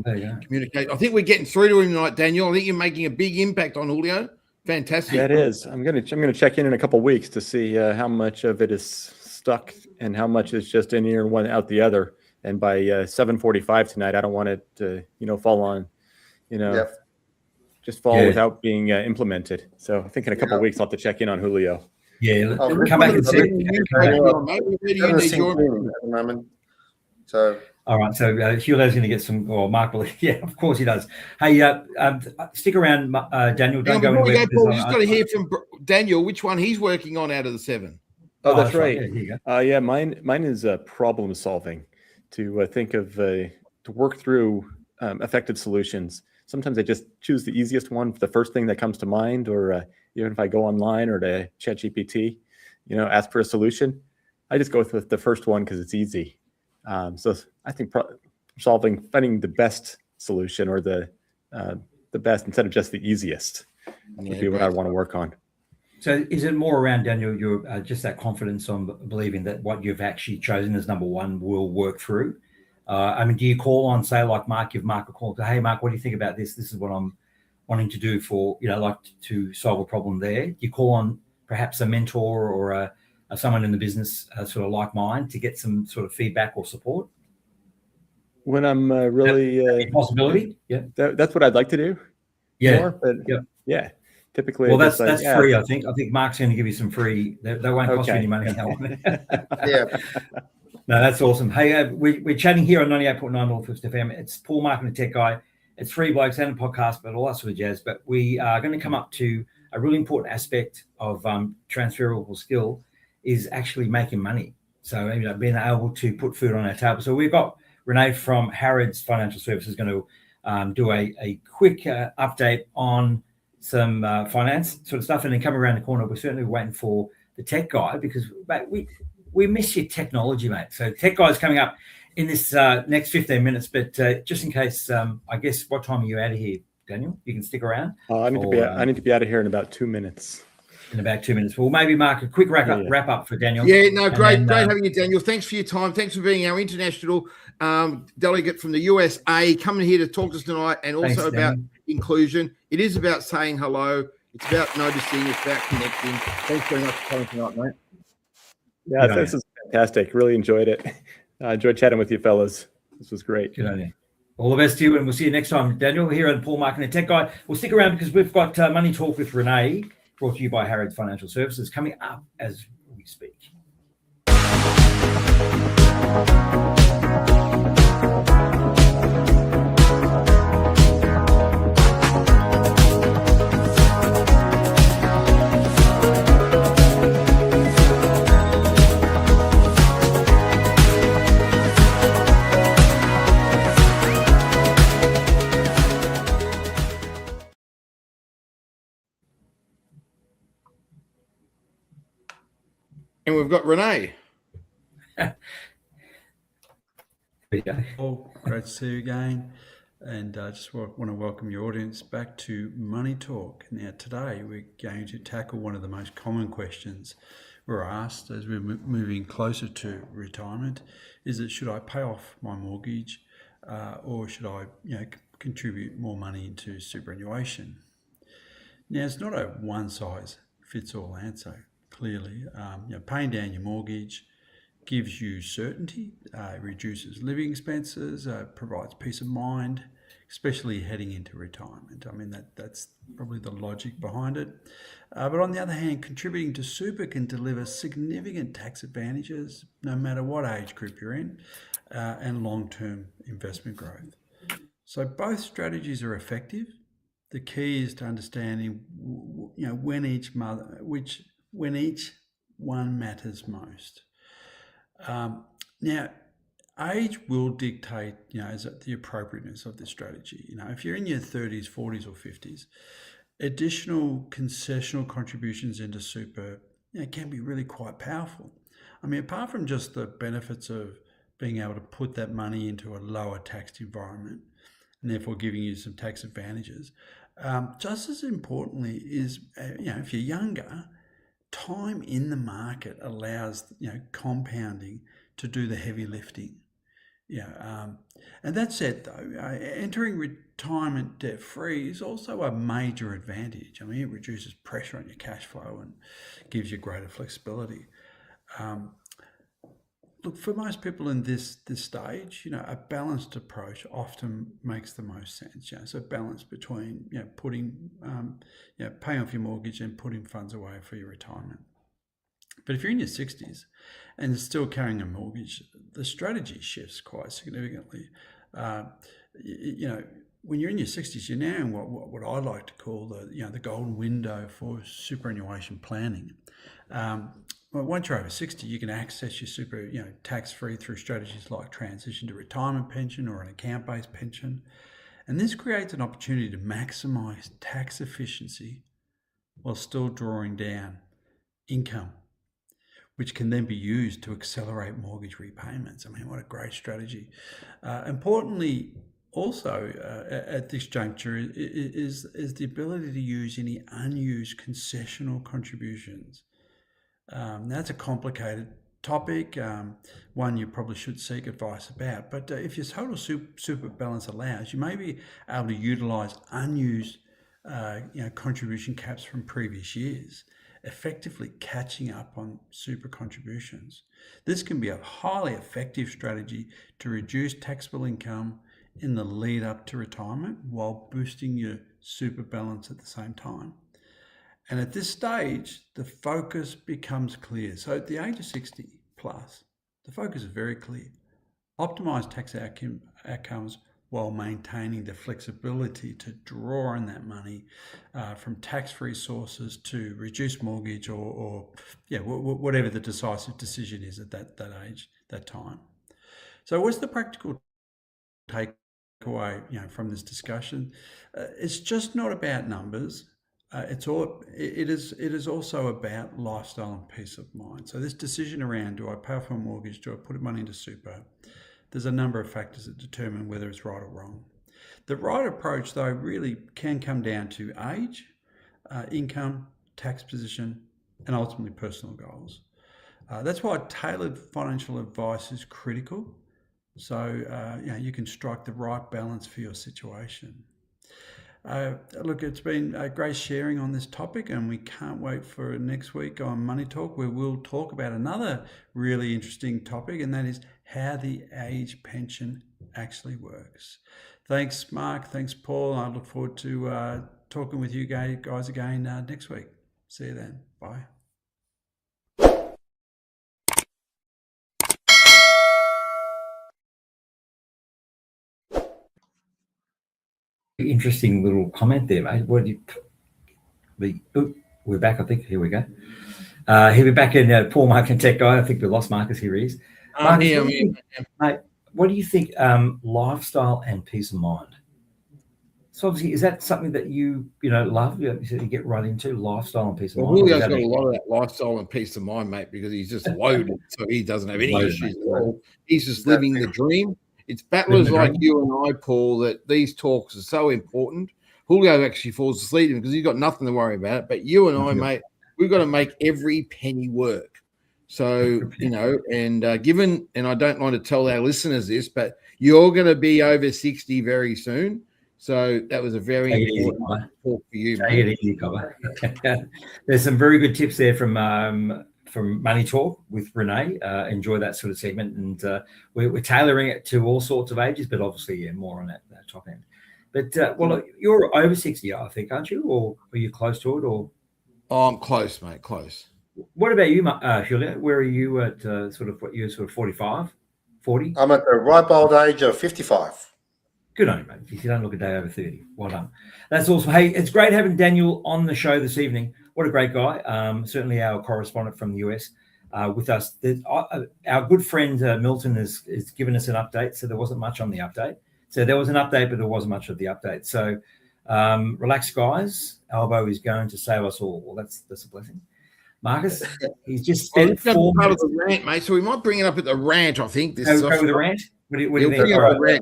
there you go. Communicate. I think we're getting through to him tonight, Daniel. I think you're making a big impact on Julio. Fantastic. That is. I'm gonna check in a couple of weeks to see how much of it is stuck and how much is just in here and one out the other. And by 7:45 tonight, I don't want it to fall on, just fall without being implemented. So I think in a couple of weeks I'll have to check in on Julio. Yeah, come back and see. So. All right, so Julio's going to get some, or Mark will, of course he does. Hey, stick around, Daniel. Don't go anywhere. Paul, we just got to hear from Daniel which one he's working on out of the 7. Oh, that's right. Yeah, here you go. Mine is problem solving. To think of to work through effective solutions. Sometimes I just choose the easiest one, the first thing that comes to mind, or even if I go online or to ChatGPT, ask for a solution, I just go with the first one because it's easy. So I think finding the best solution, or the best instead of just the easiest, would be what I want to work on. So is it more around, Daniel, your just that confidence on believing that what you've actually chosen as number 1 will work through? I mean, do you call on, say, like Mark, give Mark a call, hey, Mark, what do you think about this? This is what I'm wanting to do for, like to solve a problem there? Do you call on perhaps a mentor or someone in the business sort of like mine to get some sort of feedback or support? When I'm really possibility, yeah, that's what I'd like to do. Yeah, more, but yeah, typically. Well, that's free. I think Mark's going to give you some free. They won't cost you any money on that one. Yeah. No, that's awesome. Hey, we're chatting here on 98.9 Northwest FM. It's Paul, Mark, and the Tech Guy. It's three blokes and a podcast, but all that sort of jazz. But we are going to come up to a really important aspect of transferable skill is actually making money. So being able to put food on our table. So we've got Rene from Harrods Financial Services going to do a quick update on some finance sort of stuff, and then come around the corner. We're certainly waiting for the Tech Guy because, mate, we miss your technology, mate. So Tech Guy is coming up in this next 15 minutes, but just in case, I guess, what time are you out of here, Daniel? You can stick around. I need to be out of here in about 2 minutes. In about 2 minutes. Well, maybe Mark, a quick wrap up for Daniel. Yeah, no, great having you, Daniel. Thanks for your time. Thanks for being our international delegate from the USA, coming here to talk to us tonight, and also about inclusion. It is about saying hello. It's about noticing. It's about connecting. Thanks very much for coming tonight, mate. Yeah, this is fantastic. Really enjoyed it. I enjoyed chatting with you fellas. This was great. Good on you. All the best to you, and we'll see you next time, Daniel, here on Paul, Mark, and the Tech Guy. We'll stick around because we've got Money Talk with Rene, brought to you by Harrods Financial Services, coming up as we speak. And we've got Rene. Paul, great to see you again. And I just want to welcome your audience back to Money Talk. Now, today we're going to tackle one of the most common questions we're asked as we're moving closer to retirement. Is it, should I pay off my mortgage or should I contribute more money into superannuation? Now, it's not a one-size-fits-all answer. Clearly, paying down your mortgage gives you certainty, reduces living expenses, provides peace of mind, especially heading into retirement. I mean, that's probably the logic behind it. But on the other hand, contributing to super can deliver significant tax advantages, no matter what age group you're in, and long-term investment growth. So both strategies are effective. The key is to understanding, when each one matters most. Now, age will dictate, the appropriateness of this strategy. If you're in your 30s, 40s, or 50s, additional concessional contributions into super can be really quite powerful. I mean, apart from just the benefits of being able to put that money into a lower taxed environment and therefore giving you some tax advantages, just as importantly is, if you're younger, time in the market allows compounding to do the heavy lifting. And that said, though, entering retirement debt free is also a major advantage. I mean, it reduces pressure on your cash flow and gives you greater flexibility. Look, for most people in this stage, a balanced approach often makes the most sense. So balance between putting, paying off your mortgage and putting funds away for your retirement. But if you're in your 60s and still carrying a mortgage, the strategy shifts quite significantly. When you're in your 60s, you're now in what I like to call the golden window for superannuation planning. Well, once you're over 60, you can access your super, tax-free through strategies like transition to retirement pension or an account-based pension. And this creates an opportunity to maximize tax efficiency while still drawing down income, which can then be used to accelerate mortgage repayments. I mean, what a great strategy. Importantly, also at this juncture is the ability to use any unused concessional contributions. That's a complicated topic, one you probably should seek advice about. But if your total super balance allows, you may be able to utilise unused contribution caps from previous years, effectively catching up on super contributions. This can be a highly effective strategy to reduce taxable income in the lead up to retirement while boosting your super balance at the same time. And at this stage, the focus becomes clear. So at the age of 60 plus, the focus is very clear. Optimize tax outcomes while maintaining the flexibility to draw on that money from tax-free sources to reduce mortgage or whatever the decisive decision is at that age, that time. So what's the practical takeaway from this discussion? It's just not about numbers. It is also about lifestyle and peace of mind. So this decision around, do I pay off my mortgage, do I put money into super? There's a number of factors that determine whether it's right or wrong. The right approach, though, really can come down to age, income, tax position, and ultimately personal goals. That's why tailored financial advice is critical. So you can strike the right balance for your situation. Look, it's been a great sharing on this topic, and we can't wait for next week on Money Talk, where we'll talk about another really interesting topic, and that is how the age pension actually works. Thanks, Mark. Thanks, Paul. I look forward to talking with you guys again next week. See you then. Bye. Interesting little comment there, mate. We're back, I think. Here we go. Here we're back in Paul, Mark and Tech Guy. I think we lost Marcus. Here he is. Marcus, mate, what do you think lifestyle and peace of mind? So obviously, is that something that you love? You get right into lifestyle and peace of mind? Julio's got a lot of that lifestyle and peace of mind, mate, because he's just loaded, so he doesn't have any issues at all. He's just living the dream. It's battlers like you and I, Paul, that these talks are so important. Julio actually falls asleep because he's got nothing to worry about. But you and I, mate, we've got to make every penny work. So, given, and I don't want to tell our listeners this, but you're going to be over 60 very soon. So that was a very important talk for you, mate. Take it easy, Cobber. There's some very good tips there from Money Talk with Rene. Enjoy that sort of segment, and we're tailoring it to all sorts of ages, but obviously, more on that top end. But look, you're over 60, I think, aren't you? Or are you close to it? Or I'm close, mate. Close. What about you, Julia? Where are you at? Sort of 45, 40? I'm at the ripe old age of 55. Good on you, mate. If you don't look a day over 30, well done. That's awesome. Hey, it's great having Daniel on the show this evening. What a great guy. Certainly our correspondent from the US with us. Our good friend Milton has given us an update, so there wasn't much on the update. So there was an update, but there wasn't much of the update. So relax, guys. Albo is going to save us all. Well, that's a blessing. Marcus, he's just spent 4 minutes. Of the rant, mate. So we might bring it up at the rant, I think. Go with the rant? What do you think?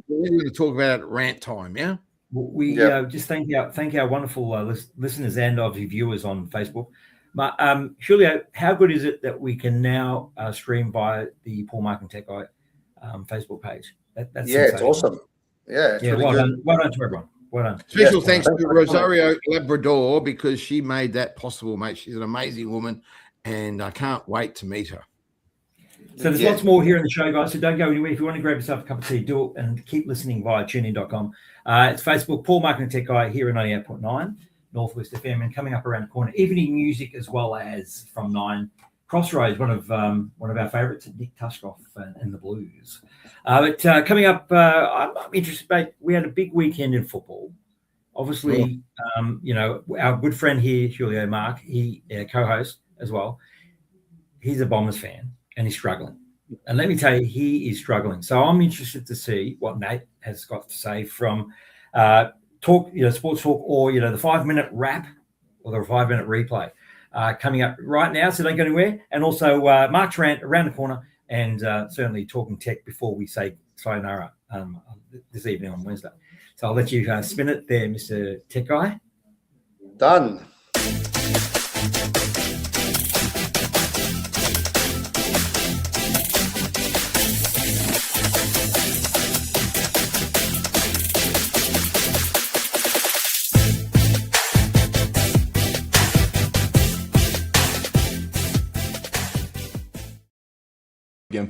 We're going to talk about it at rant time, yeah? We just thank our wonderful listeners and obviously viewers on Facebook. Julio, how good is it that we can now stream via the Paul, Mark and Tech Guy Facebook page? That's it's awesome. Yeah, really well done. Well done to everyone. Well done. Special thanks to Rosario Labrador because she made that possible, mate. She's an amazing woman, and I can't wait to meet her. So there's lots more here in the show, guys. So don't go anywhere. If you want to grab yourself a cup of tea, do it, and keep listening via tunein.com. It's Facebook, Paul, Mark and Tech Guy here at 98.9 Northwest FM, and coming up around the corner, evening music as well as from 9 Crossroads, one of our favourites, Nick Tushkoff and the Blues. But coming up, I'm interested, mate. We had a big weekend in football. Obviously, our good friend here, Julio Mark, he co-host as well. He's a Bombers fan. And he's struggling. And let me tell you, he is struggling. So I'm interested to see what Nate has got to say from sports talk, or the 5-minute wrap or the 5-minute replay coming up right now. So don't go anywhere. And also Mark's rant around the corner, and certainly talking tech before we say sayonara this evening on Wednesday. So I'll let you spin it there, Mr. Tech Guy. Done.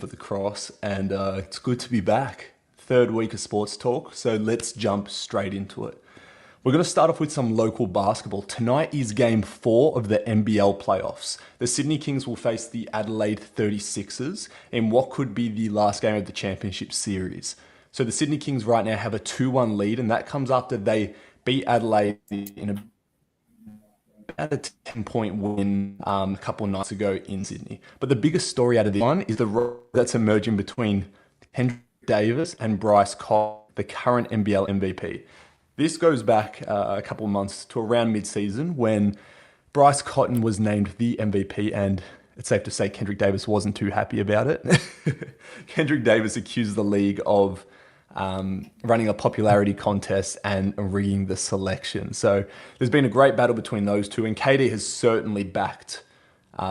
for the cross, and it's good to be back. Third week of sports talk, so let's jump straight into it. We're going to start off with some local basketball. Tonight is game 4 of the NBL playoffs. The Sydney Kings will face the Adelaide 36ers in what could be the last game of the championship series. So the Sydney Kings right now have a 2-1 lead, and that comes after they beat Adelaide in about a 10-point win a couple of nights ago in Sydney. But the biggest story out of this one is the rivalry that's emerging between Kendrick Davis and Bryce Cotton, the current NBL MVP. This goes back a couple of months to around mid-season when Bryce Cotton was named the MVP, and it's safe to say Kendrick Davis wasn't too happy about it. Kendrick Davis accused the league of running a popularity contest and rigging the selection. So there's been a great battle between those two, and KD has certainly backed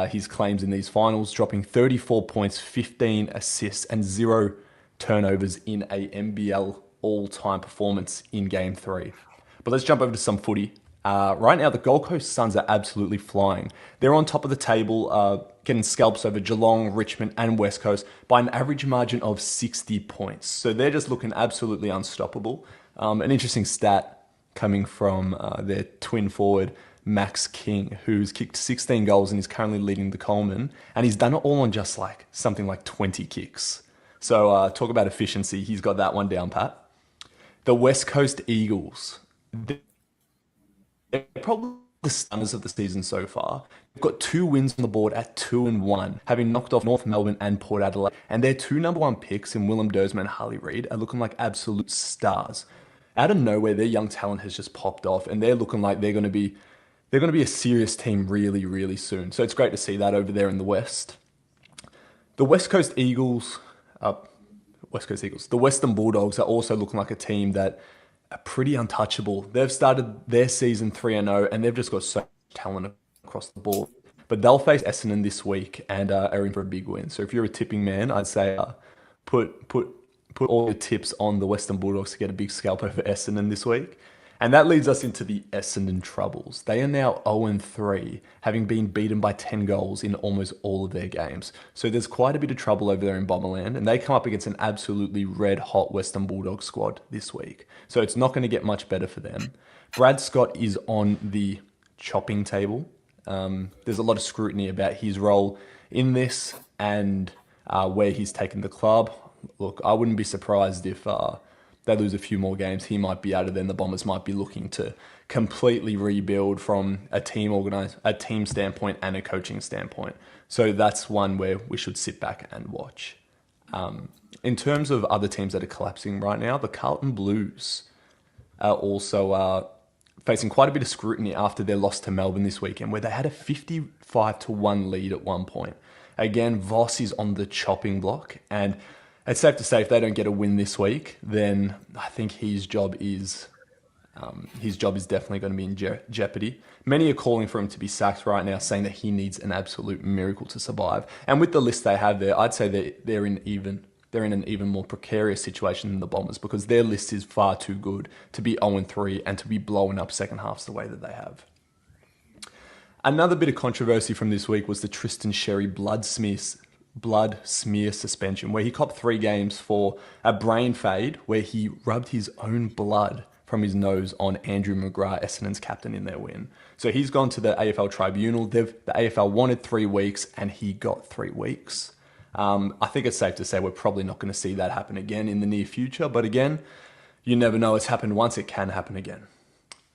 his claims in these finals, dropping 34 points, 15 assists, and 0 turnovers in a NBL all-time performance in Game 3. But let's jump over to some footy. Right now, the Gold Coast Suns are absolutely flying. They're on top of the table, getting scalps over Geelong, Richmond, and West Coast by an average margin of 60 points. So they're just looking absolutely unstoppable. An interesting stat coming from their twin forward, Max King, who's kicked 16 goals and is currently leading the Coleman. And he's done it all on just like something like 20 kicks. So talk about efficiency. He's got that one down pat. The West Coast Eagles, they're probably the stunners of the season so far. They've got 2 wins on the board at 2-1, having knocked off North Melbourne and Port Adelaide. And their 2 number 1 picks in Willem Dersma and Harley Reid are looking like absolute stars. Out of nowhere, their young talent has just popped off, and they're looking like they're going to be a serious team really, really soon. So it's great to see that over there in the West. The West Coast Eagles, the Western Bulldogs are also looking like a team that are pretty untouchable. They've started their season 3-0, and they've just got so much talent across the board. But they'll face Essendon this week and are in for a big win. So if you're a tipping man, I'd say put all your tips on the Western Bulldogs to get a big scalp over Essendon this week. And that leads us into the Essendon Troubles. They are now 0-3, having been beaten by 10 goals in almost all of their games. So there's quite a bit of trouble over there in Bomberland, and they come up against an absolutely red-hot Western Bulldogs squad this week. So it's not going to get much better for them. Brad Scott is on the chopping table. There's a lot of scrutiny about his role in this and where he's taken the club. Look, I wouldn't be surprised if they lose a few more games. He might be out of there, and the Bombers might be looking to completely rebuild from a team standpoint and a coaching standpoint. So that's one where we should sit back and watch. In terms of other teams that are collapsing right now, the Carlton Blues are also facing quite a bit of scrutiny after their loss to Melbourne this weekend, where they had a 55-1 lead at one point. Again, Voss is on the chopping block, and it's safe to say if they don't get a win this week, then I think his job is definitely going to be in jeopardy. Many are calling for him to be sacked right now, saying that he needs an absolute miracle to survive. And with the list they have there, I'd say that they're in an even more precarious situation than the Bombers, because their list is far too good to be 0-3 and to be blowing up second halves the way that they have. Another bit of controversy from this week was the Tristan Sherry blood smear suspension, where he copped 3 games for a brain fade where he rubbed his own blood from his nose on Andrew McGrath, Essendon's captain, in their win. So he's gone to the AFL tribunal. The AFL wanted 3 weeks and he got 3 weeks. I think it's safe to say we're probably not going to see that happen again in the near future. But again, you never know. It's happened once, it can happen again.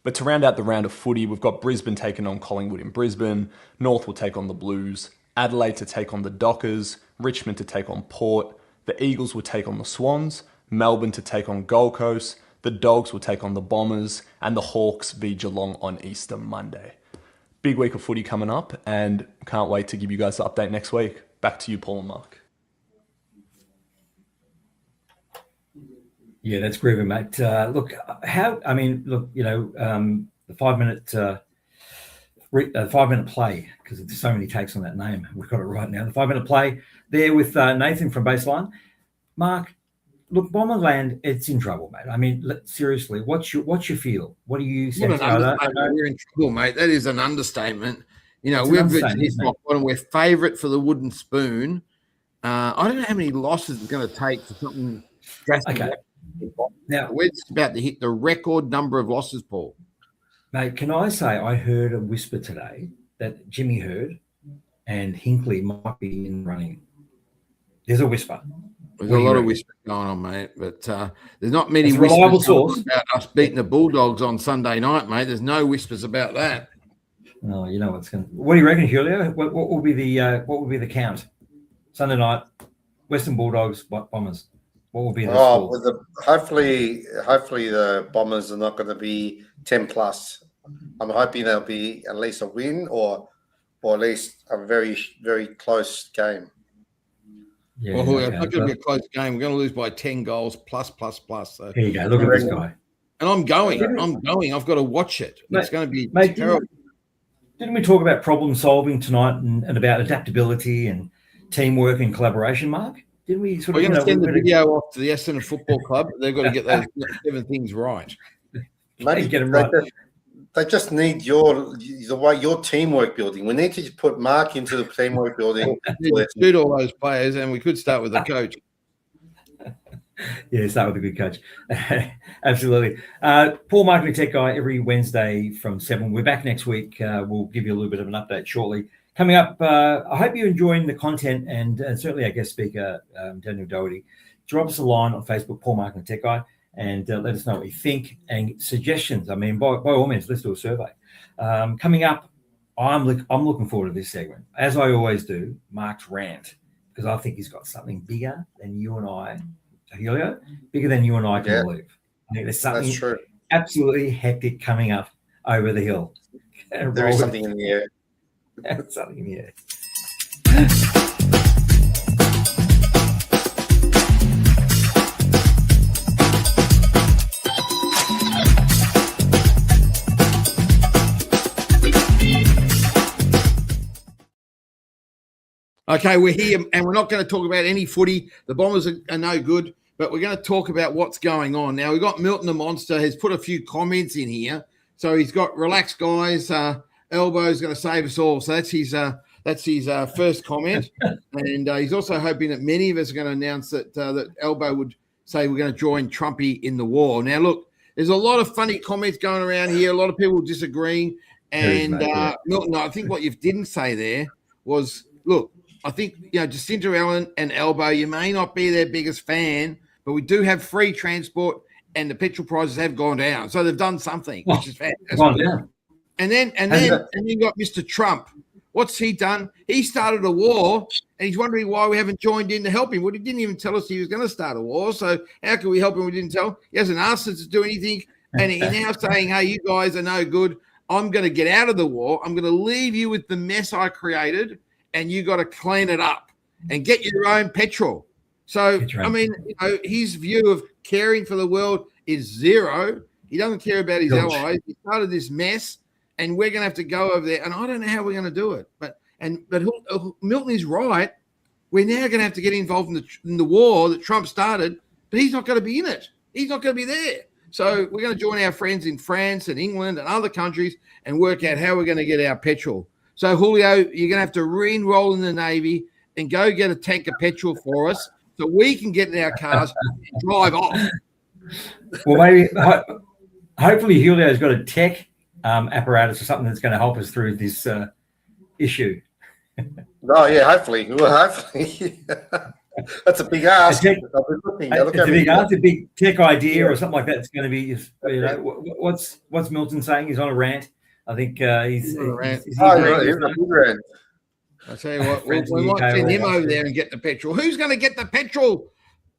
But to round out the round of footy, we've got Brisbane taking on Collingwood in Brisbane. North will take on the Blues. Adelaide to take on the Dockers, Richmond to take on Port, the Eagles will take on the Swans, Melbourne to take on Gold Coast, the Dogs will take on the Bombers, and the Hawks v Geelong on Easter Monday. Big week of footy coming up, and can't wait to give you guys the update next week. Back to you, Paul and Mark. Yeah, that's groovy, mate. The 5-minute play, because there's so many takes on that name. We've got it right now. The 5-minute play there with Nathan from Baseline. Mark, look, Bomberland, it's in trouble, mate. I mean, seriously, what's your feel? What do you say? We're in trouble, mate. That is an understatement. You know, we're favourite for the wooden spoon, I don't know how many losses it's going to take for something drastic. Okay. Now, we're just about to hit the record number of losses, Paul. Mate, can I say I heard a whisper today that Jimmy Hurd and Hinkley might be in running. There's a whisper. There's a lot of whispers going on, mate, but there's not many reliable whispers source about us beating the Bulldogs on Sunday night, mate. There's no whispers about that. No, you know what's going. What do you reckon, Julio? What will be the count Sunday night? Western Bulldogs, Bombers. What will be the score? Hopefully the Bombers are not going to be 10 plus. I'm hoping there'll be at least a win or at least a very, very close game. Yeah, well, it's not going to be a close game. We're going to lose by 10 goals plus. So. Here you go. Look at this guy. And I'm going. I've got to watch it. It's going to be terrible. Didn't we talk about problem solving tonight and about adaptability and teamwork and collaboration, Mark? Didn't we We're going to send the video off to the Essendon Football Club. They've got to get those 7 things right. Maybe get them right. They just need your teamwork building. We need to put Mark into the teamwork building. Shoot all those players, and we could start with the coach. Yeah, start with a good coach. Absolutely. Paul, Marketing Tech Guy, every Wednesday from 7. We're back next week. We'll give you a little bit of an update shortly. Coming up, I hope you're enjoying the content and certainly our guest speaker, Daniel Dougherty. Drop us a line on Facebook, Paul Marketing Tech Guy, and let us know what you think and suggestions. I mean, by all means, let's do a survey. Coming up, I'm looking forward to this segment. As I always do, Mark's rant, because I think he's got something bigger than you and I, Julio, bigger than you and I can believe. I think there's something absolutely hectic coming up over the hill. There is something in the air. Something in the air. Okay, we're here, and we're not going to talk about any footy. The Bombers are no good, but we're going to talk about what's going on. Now, we've got Milton the Monster has put a few comments in here. So he's got, relax, guys. Elbow's going to save us all. So that's his first comment. And he's also hoping that many of us are going to announce that Elbow would say we're going to join Trumpy in the war. Now, look, there's a lot of funny comments going around here. A lot of people disagreeing. And Milton, I think what you didn't say there was, look, I think, Jacinta Allen and Elbow, you may not be their biggest fan, but we do have free transport and the petrol prices have gone down. So they've done something, which is fantastic. And then you got Mr. Trump. What's he done? He started a war, and he's wondering why we haven't joined in to help him. Well, he didn't even tell us he was going to start a war, so how can we help him? We didn't tell. He hasn't asked us to do anything, and he's now saying, hey, you guys are no good. I'm going to get out of the war. I'm going to leave you with the mess I created, and you got to clean it up and get your own petrol. So, I mean, his view of caring for the world is zero. He doesn't care about his allies. He started this mess. And we're going to have to go over there, and I don't know how we're going to do it. But Milton is right. We're now going to have to get involved in the war that Trump started, but he's not going to be in it. He's not going to be there. So we're going to join our friends in France and England and other countries and work out how we're going to get our petrol. So, Julio, you're going to have to re-enroll in the Navy and go get a tank of petrol for us so we can get in our cars and drive off. Well, maybe hopefully Julio's got a tech apparatus or something that's going to help us through this issue. Oh, yeah, hopefully. Well, hopefully. That's a big ask. It's a big tech idea or something like that. It's going to be, what's Milton saying? He's on a rant. I think he's a big rant. I tell you what, we might send him over there and get the petrol. Who's going to get the petrol?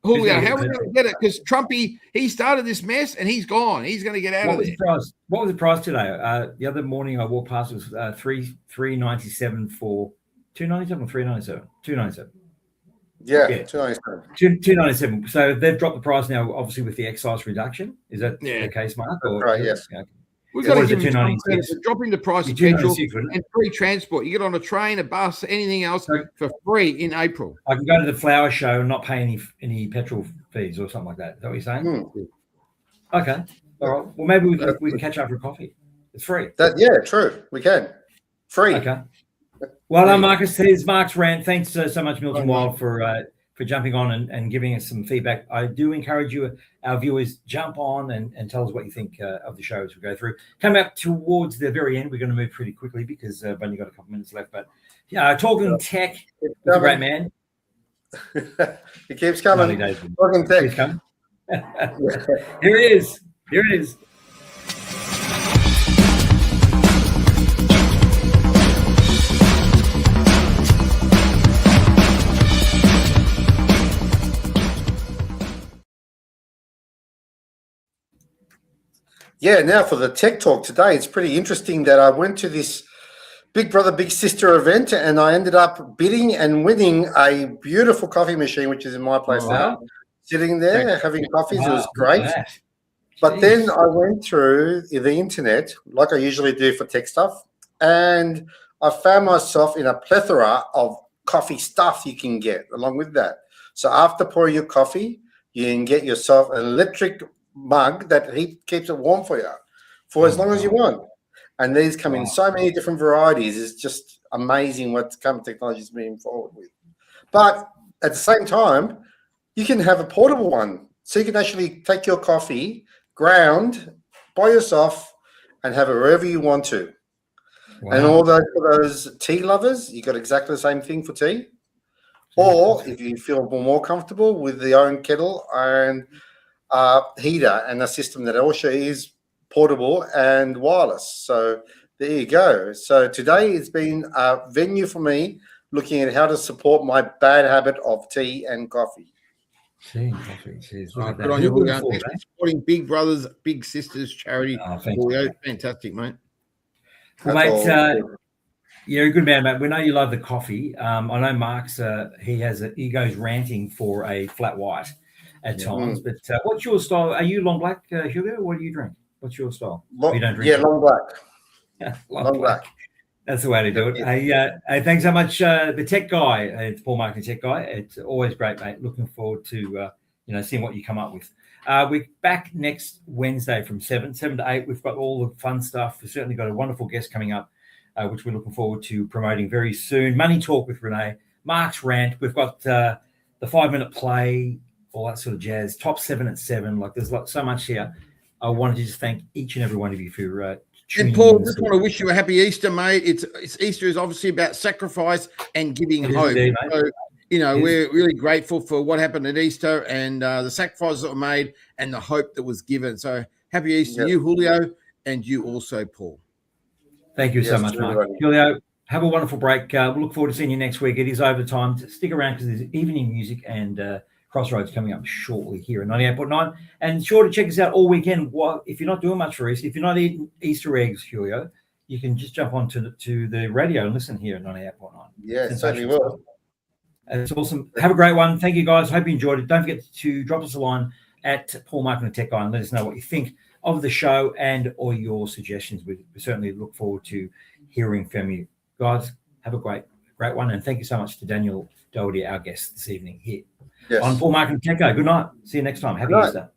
Julio, how are we going to get it? Because Trumpy, he started this mess and he's gone. He's going to get out of there. What was the price today? The other morning I walked past was $3.97 for $2.97 or $3.97? $2.97. Yeah, $2.97. $2.97. So they've dropped the price now, obviously with the excise reduction. Is that the case, Mark? Right. Yes. Okay. We've got to give them dropping the price of petrol and free transport. You get on a train, a bus, anything else for free in April. I can go to the flower show and not pay any petrol fees or something like that. Is that what you're saying? Okay. All right. Well, maybe we can catch up for coffee. It's free. True. We can. Free. Okay. Well done, Marcus. Here's Mark's rant. Thanks so much, Milton Wild, for jumping on and giving us some feedback. I do encourage you, our viewers, jump on and tell us what you think of the show as we go through. Come up towards the very end. We're going to move pretty quickly because I've only got a couple minutes left. But yeah, talking tech with a great man. He keeps coming. Talking tech. Keeps coming. Here it is. Here it is. Yeah, now for the tech talk today, it's pretty interesting that I went to this Big Brother, Big Sister event and I ended up bidding and winning a beautiful coffee machine, which is in my place now. Sitting there having coffees, it was great. But then I went through the internet, like I usually do for tech stuff, and I found myself in a plethora of coffee stuff you can get along with that. So after pouring your coffee, you can get yourself an electric mug that keeps it warm for you for as long as you want. And these come in so many different varieties. It's just amazing what current technology is moving forward with. But at the same time, you can have a portable one. So you can actually take your coffee ground by yourself and have it wherever you want to. Wow. And all those tea lovers, you got exactly the same thing for tea. Or if you feel more comfortable with the own kettle and heater and a system that also is portable and wireless. So there you go. So today it's been a venue for me looking at how to support my bad habit of tea and coffee. Tea and coffee. Jeez, look at that. Good on you, supporting Big Brothers, Big Sisters charity. Fantastic, mate. Well, mate, you're a good man, mate. We know you love the coffee. I know Mark's, he goes ranting for a flat white at times. But what's your style? Are you long black, Hugo? What do you drink? What's your style? You don't drink long black. long black. That's the way to do it. Hey, thanks so much, the tech guy. It's Paul Martin, tech guy. It's always great, mate. Looking forward to seeing what you come up with. We're back next Wednesday from 7 to 8. We've got all the fun stuff. We've certainly got a wonderful guest coming up, which we're looking forward to promoting very soon. Money Talk with Rene, Mark's rant. We've got the 5-minute play, all that sort of jazz. Top 7 at 7. Like there's so much here. I wanted to just thank each and every one of you for and Paul, just want to wish you a happy Easter, mate. It's Easter is obviously about sacrifice and giving hope. Indeed, so, we're really grateful for what happened at Easter and the sacrifices that were made and the hope that was given. So happy Easter to you, Julio, and you also, Paul. Thank you so much, Mark. Julio, have a wonderful break. We'll look forward to seeing you next week. It is overtime. Stick around because there's evening music and Crossroads coming up shortly here at 98.9. And sure to check us out all weekend. If you're not doing much for Easter, if you're not eating Easter eggs, Julio, you can just jump on to the radio and listen here at 98.9. Yeah, certainly will. It's awesome. Have a great one. Thank you, guys. Hope you enjoyed it. Don't forget to drop us a line at Paul Martin, the Tech Guy, and let us know what you think of the show and or your suggestions. We certainly look forward to hearing from you. Guys, have a great one. And thank you so much to Daniel Dougherty, our guest this evening here. Yes. On Paul Martin Tech Guy. Good night. See you next time. Happy Easter.